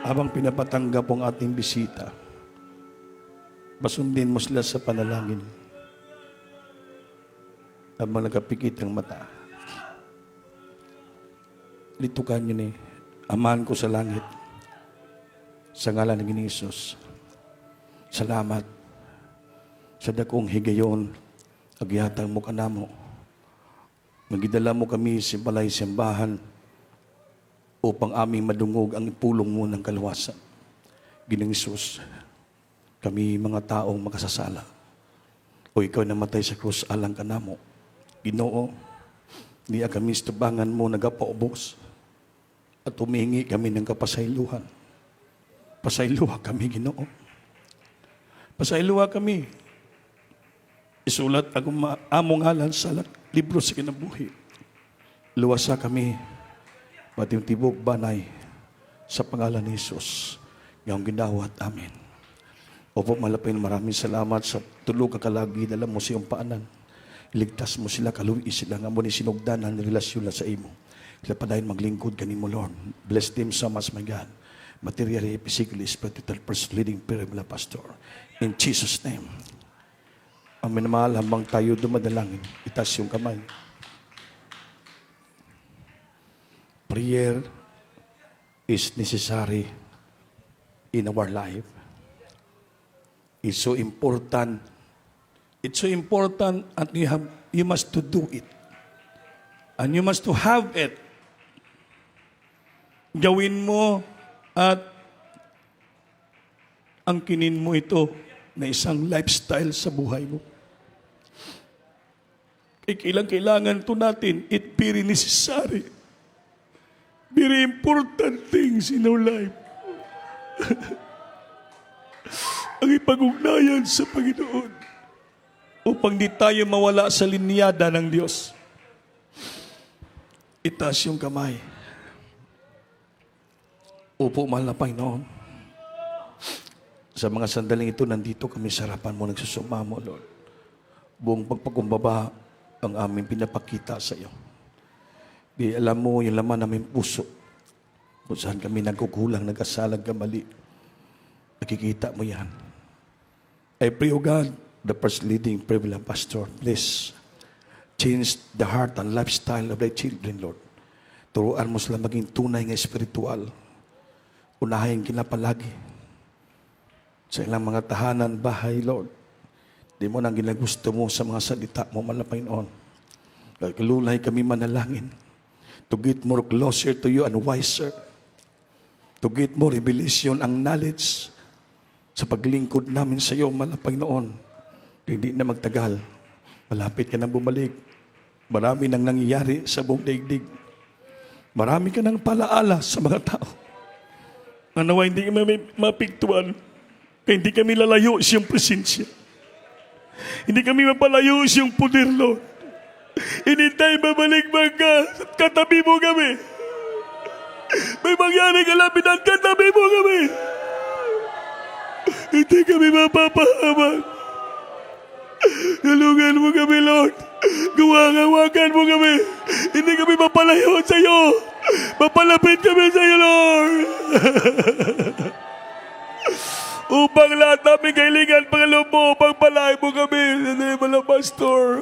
habang pinapatanggap ang ating bisita. Basundin mo sila sa panalangin. Habang nagkapikit ang mata, litukan niyo ni, Amahan ko sa langit, sa ngalan ng Ginoong Hesus, salamat sa dakong higayon, agyatang mo kanamo. Magidala mo kami sa balay simbahan upang aming madungog ang pulong mo ng kaluwasan. Ginoong Hesus, kami mga taong makasasala, o ikaw namatay sa krus alang kanamo. Ginoo, niya kami istubangan mo nagapaubos at humingi kami ng kapasayluhan. Pasayluha kami, Ginoo. Pasayluha kami. Isulat ang among ngalan sa libro sa kinabuhi. Luwasa kami, pating tibok banay sa pangalan ni Jesus. Ngayong ginawat, amin. Opo, malapin, maraming salamat sa tulog kakalagi, dala mo siyang paanan. Iligtas mo sila, kaluwi sila, nga mo ni sinugdanan, relasyon na sa imo. Sila pa dahil maglingkod kanimo, Lord. Bless them so much, my God. materially, physically, spiritual, first leading prayer mula Pastor. In Jesus' name. Ang minamahal, habang tayo dumadalangin, itaas yung kamay. Prayer is necessary in our life. It's so important. It's so important and you must to do it. And you must to have it. Gawin mo at angkinin mo ito na isang lifestyle sa buhay mo. Kailangan ito natin. It very necessary. Very important things in our life. Ang ipag-ugnayan sa Panginoon upang di tayo mawala sa linyada ng Diyos. Itaas yung kamay. Upo, mahal na Panginoon. Sa mga sandaling ito, nandito kami sa harapan mo, nagsusumamo, Lord. Buong pagpakumbaba ang aming pinapakita sa iyo. Di alam mo yung laman namin puso. Kung saan kami nagkukulang, nagkasalag kamali. Nakikita mo yan. I pray, O God, the first leading privilege pastor, please change the heart and lifestyle of thy children, Lord. Turuan mo sila maging tunay nga espiritual. Unahin kinapalagi sa ilang mga tahanan, bahay, Lord. Di mo nang ginagusto mo sa mga salita mo, mahal na Panginoon. Kalulay kami manalangin to get more closer to you and wiser. To get more revelation ang knowledge sa paglingkod namin sa iyo, mahal na Panginoon. Hindi na magtagal. Malapit ka nang bumalik. Marami nang nangyayari sa buong daigdig. Marami ka nang palaala sa mga tao. Nawa hindi kami mapigtuan. Kaya hindi kami lalayo sa iyong presensya. Hindi kami mapalayo sa iyong puder, Lord. Inintay babalik ka at katabi mo kami. May mangyari kalapit at katabi mo kami. Hindi kami mapapahamak. Tulungan mo kami, Lord. Gawa-gawakan mo kami. Hindi kami mapalayo sa iyo. Mapalapit kami sa iyo, Lord. Upang lahat namin kailangan Panginoon mo, upang palahay mo kami. Sa name of the Pastor,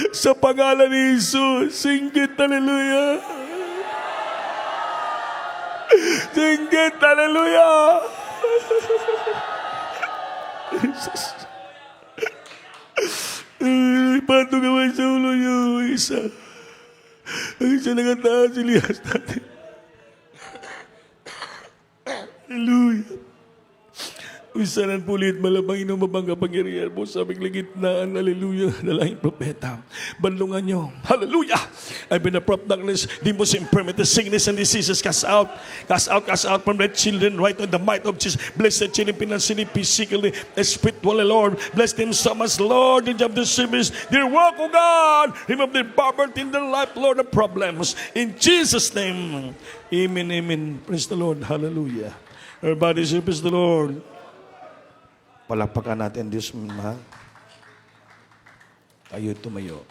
sa pangalan ni Jesus, singgit, hallelujah. Singgit, hallelujah. Jesus. Pato gawin sa ulo niyo, isa. Ang isa nagataas, ilihas natin. Hallelujah. Usanan pulit malabang inumabang kapangyarihan mo sa aming ligitnaan. Hallelujah. Dalangin propeta. Banlungan nyo. Hallelujah. I've been a prop darkness, demons, infirmity, sickness, and diseases. Cast out. Cast out. Cast out from the children right in the might of Jesus. Bless the children financially, physically, spiritually, Lord. Bless them so much, Lord. In job, the service, their work, oh God. Remove their poverty in their life, Lord, the problems. In Jesus' name. Amen, amen. Praise the Lord. Hallelujah. Everybody say, praise the Lord. Palakpakan natin Diyos, mahal. Tayo tumayo.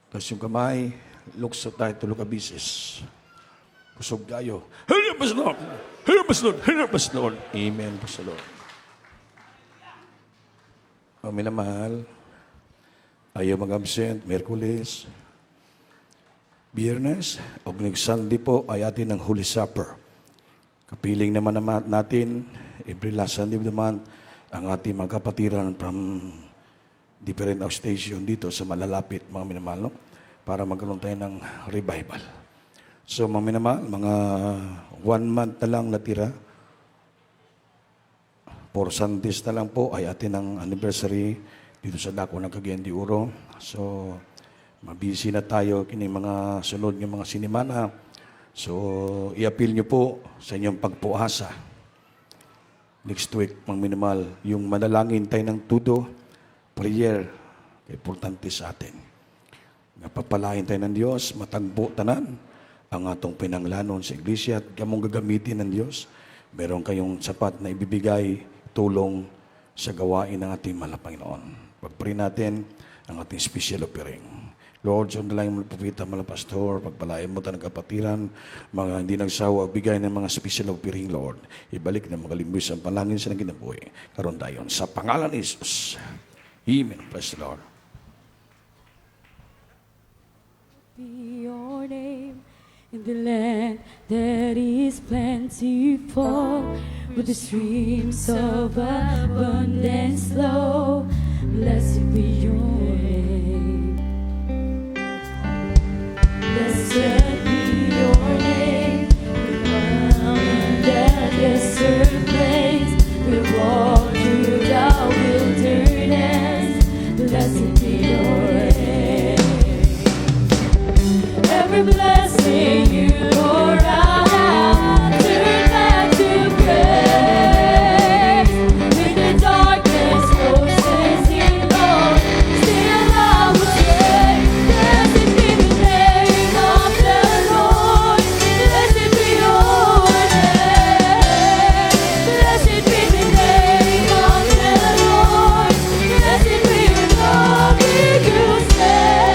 Tapos yung kamay, lukso tayo tulog abisis. Kusog tayo. Help us, Lord! Help us, Lord! Help us, Lord! Amen, Pastor Lord. O minamahal, ayaw mag-absent, Merkulis, Biyernes, o Sunday po ay atin ang Holy Supper. Kapiling naman natin, every last Sunday of the month, ang ating mga kapatiran from different outstation dito sa malalapit, mga minamahal, no? Para magkaroon tayo ng revival. So, mga minamahal, mga 1 month na lang natira. 4 Sundays na lang po ay atin ang anniversary dito sa dako ng Cagayan de Oro. So, mabisi na tayo kini mga sunod ng mga sinimana. So, i-appeal nyo po sa inyong pagpuasa. Next week, mga minimal, yung manalangin tayo ng tudo, prayer, importante sa atin. Napapalain tayo ng Diyos, matagbo tanan, ang atong pinanglanon sa iglesia at kamong gagamitin ng Diyos. Meron kayong sapat na ibibigay tulong sa gawain ng ating mahal na Panginoon. Pag-pray natin ang ating special offering. Lord, sa dalangin mo propeta, mga pastor, pagpalain mo tanang kapatiran, mga hindi nagsawa, bigay ng mga special offering, Lord. Ibalik na mga limbis ang palangin sa nagkinabuhi. Karon dayon, sa pangalan ni Jesus. Amen. Praise the Lord. Be your name in the land that is plentiful, with the streams of abundance flow. Blessed be your name. Blessed be your name. In that desert place, we walk through the wilderness. Blessed be your name. Every blessing you pour out, turn back to praise. In the darkness, closest in Lord, still I will say, blessed be the name of the Lord. Blessed be your name. Blessed be the name of the Lord. Blessed be your glorious name.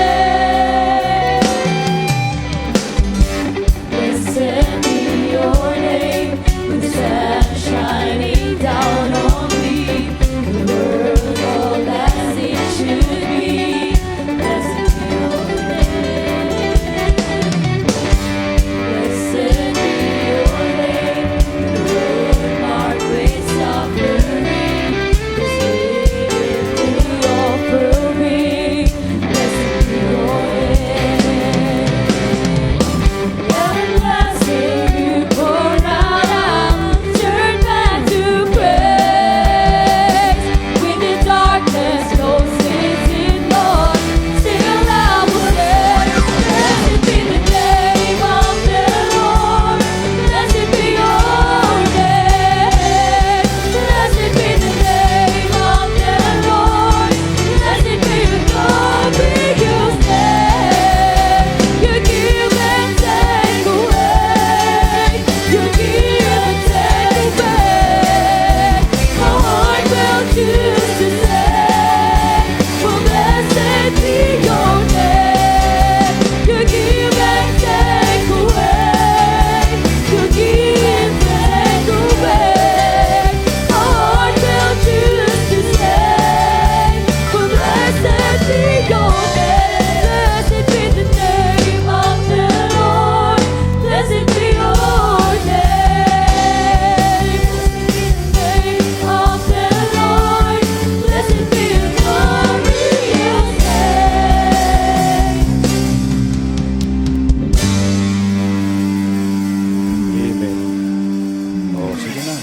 Blessed be your name, with the sun shining down on me, the world all as it should be. Blessed be your name. Blessed be your name, the world marked with suffering, is through offering. Blessed be your name. Every blessing you pour out, turn back to praise. When the darkness closes in, Lord, still I will say, blessed be the name of the Lord. Blessed be your name. Blessed be the name of the Lord. Blessed be your glorious name. You give and take away. You give and take away. My heart will choose to say, oh, blessed be your name. You give and take away. You give and take away. My heart will choose to say, oh, blessed be your name. Blessed be the name of the Lord. Blessed be your name. Name of the Lord. Blessed be your glorious name. Amen. O, sige na.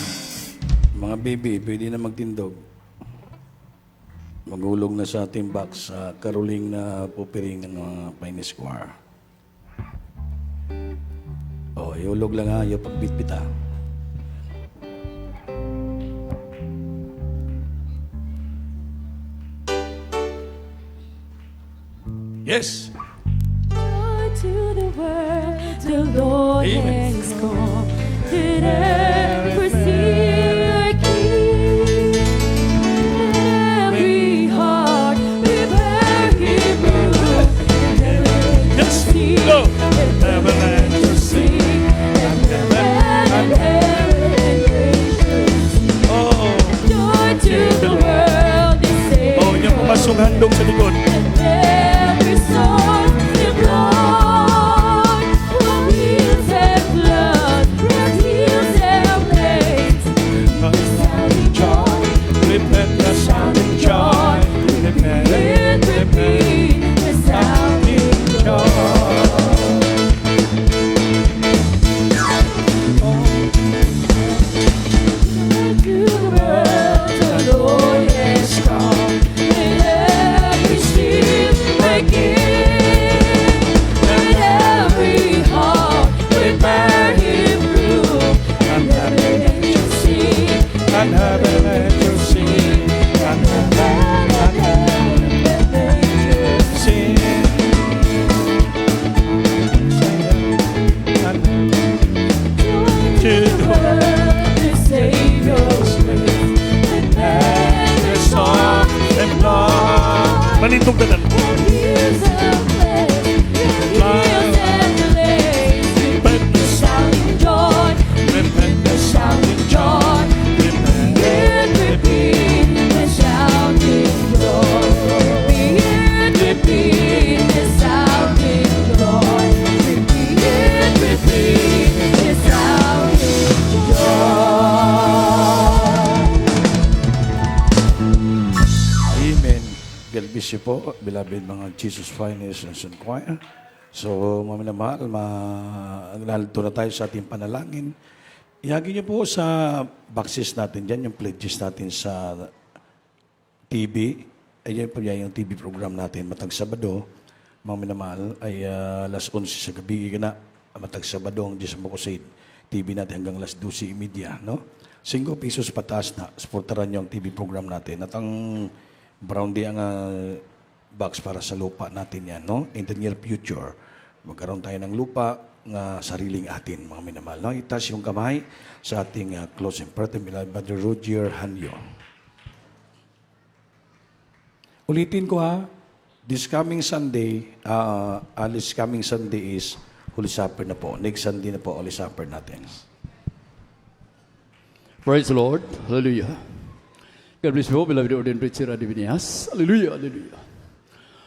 Mga baby, pwede na magtindog. Maghulog na sa ating box sa karuling na pupiring ng mga Pines Choir. O, ihulog lang ha, yung pagbitbit ha. Yes! Joy to the world, the Lord Amen. has come. Let every see King. Let every heart prepare Him room. And heaven to see, and heaven to see, and heaven to see. Joy to the world, they say. Pasong handog sa likod. And every soul in blood, what heals and blood, what heals and plays. Resounding joy, resounding joy, with repeat, resounding joy. To the world, the Lord has come. Let every stream begin. Let every heart prepare Him room. And heaven to sing, and heaven to sing, and heaven to sing. To the world, the Savior's grace. Let every song and blood. Manitog na lang. Here's a place. bless you po, beloved mga Jesus Finest and Son Choir. So, mga minamahal, nalito na tayo sa ating panalangin. Ihagi niyo po sa boxes natin dyan, yung pledges natin sa TV. Ayan po yan yung TV program natin, matag Sabado. Mga minamahal, ay alas 11 sa gabi na, matag Sabado, ang Diyos Crusade. TV natin hanggang alas 12:30, no? 5 pesos pataas na, supportaran niyo ang TV program natin. At ang brown day ang box para sa lupa natin yan, no? In the near future, magkaroon tayo ng lupa nga sariling atin, mga minamahal. No? Itas yung kamay sa ating closing prayer, Brother Roger Hanyo. Ulitin ko ha, this coming Sunday is Holy Supper na po. Next Sunday na po, Holy Supper natin. Praise the Lord. Hallelujah. God bless you, beloved ordained preacher Adivinias. Hallelujah, hallelujah.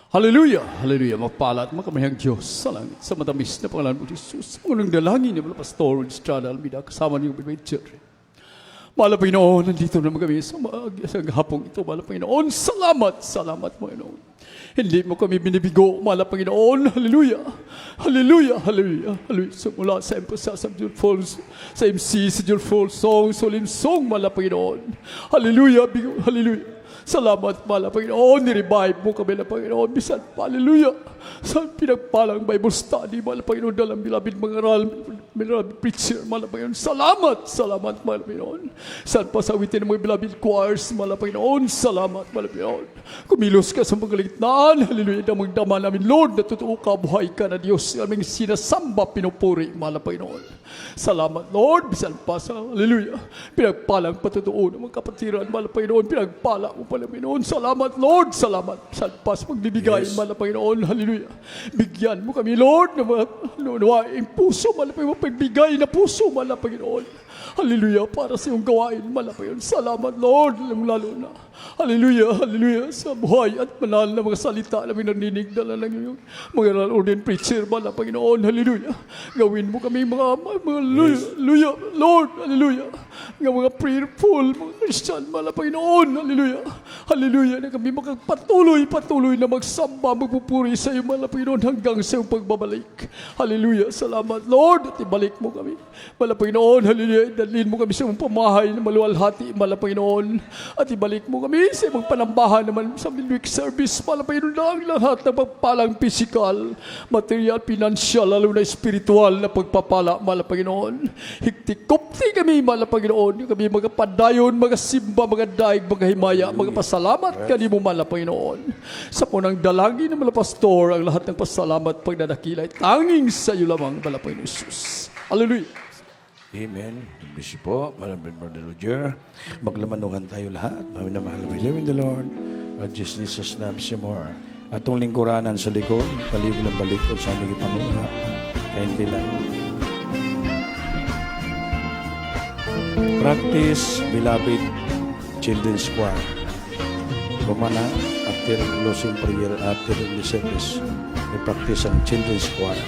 Hallelujah, hallelujah. Mapala at makamahang Diyos sa langit, sa matamis na pangalan mo, Jesus. Unang dalangin niya, mga pastor, Estrada Almida, kasama niyo mga children. Mahal na Panginoon, nandito naman kami sa hapong ito. Mahal na Panginoon, salamat, salamat Panginoon. Hindi mo kami binibigo, mahal na Panginoon. Hallelujah, hallelujah, hallelujah. Hallelujah. So mula sa emphasis, sa MC, sa Joyful Song, Solim Song, mahal na Panginoon. Hallelujah, hallelujah. Salamat, mahal na Panginoon. Ni-revive mo kami na Panginoon. Bisan pa, hallelujah. Sa pinagpalang Bible study, mahal na Panginoon, dalang bilabid mga aral, bilabid preacher, mahal na Panginoon. Salamat, salamat, mahal na Panginoon. Saan pa sa awitin ng mga bilabid choirs, mahal na Panginoon. Salamat, mahal na Panginoon. Kumilos ka sa mga ligtaan, hallelujah. Damang-dama namin, Lord, na totoo ka, buhay ka na Diyos. Aming sinasamba, pinupuri, mahal na Panginoon. Salamat, Lord. Bisan pa sa, hallelujah. Pinagpalang patutuo ng mga kapatiran, mahal na Panginoon. Pinagpala mo, mahal na Panginoon. Salamat, Lord. Salamat. Bisan pa sa magbibigay, mahal na Panginoon. Hallelujah. Bigyan mo kami, Lord, ng mga lunawaing puso, mahal na Panginoon. Pagbigay na puso, mahal na Panginoon. Hallelujah. Para sa iyong gawain, mahal na Panginoon. Salamat, Lord. Lalo na. Hallelujah, hallelujah. Sa buhay at manal na mga salita na minaninig dala ng iyong mga ordained preacher, mahal na Panginoon. Hallelujah. Gawin mo kami mga hallelujah, Lord. Hallelujah. Ng mga prayerful, mga Christian, mahal na Panginoon. Hallelujah. Hallelujah. Na kami patuloy na magsamba, magpupuri sa iyo, mahal na Panginoon, hanggang sa iyong pagbabalik. Hallelujah. Salamat, Lord. At ibalik mo kami, mahal na Panginoon. Hallelujah. Dalhin mo kami sa iyong pamahay na maluwalhati, mahal na Panginoon. At ibalik mo kami sa ibang panambahan naman sa midweek service. Mahal na Panginoon, lang lahat ng pagpalang physical, material, financial, lalo na spiritual na pagpapala, mahal na Panginoon. Hiktik-kupti kami, mahal na Panginoon. Kami mga padayon, mga simba, mga daig, mga himaya, mga pasalamat kani mo, mahal na Panginoon. Sa punang dalangin ng mga pastor, ang lahat ng pasalamat pagdadakilay, tanging sa iyo lamang, mahal na Panginoon Jesus. Hallelujah. Amen. Bless you po, Brother Roger. Maglamanuhan tayo lahat. Mahal we live in the Lord. Lord Jesus loves you more. Atong lingkuranan sa likod, paligid ng balikod sa aming ipanuna. Kindly lang. Practice, beloved children's choir. Kumana, after closing prayer, after the service, we practice ang children's choir.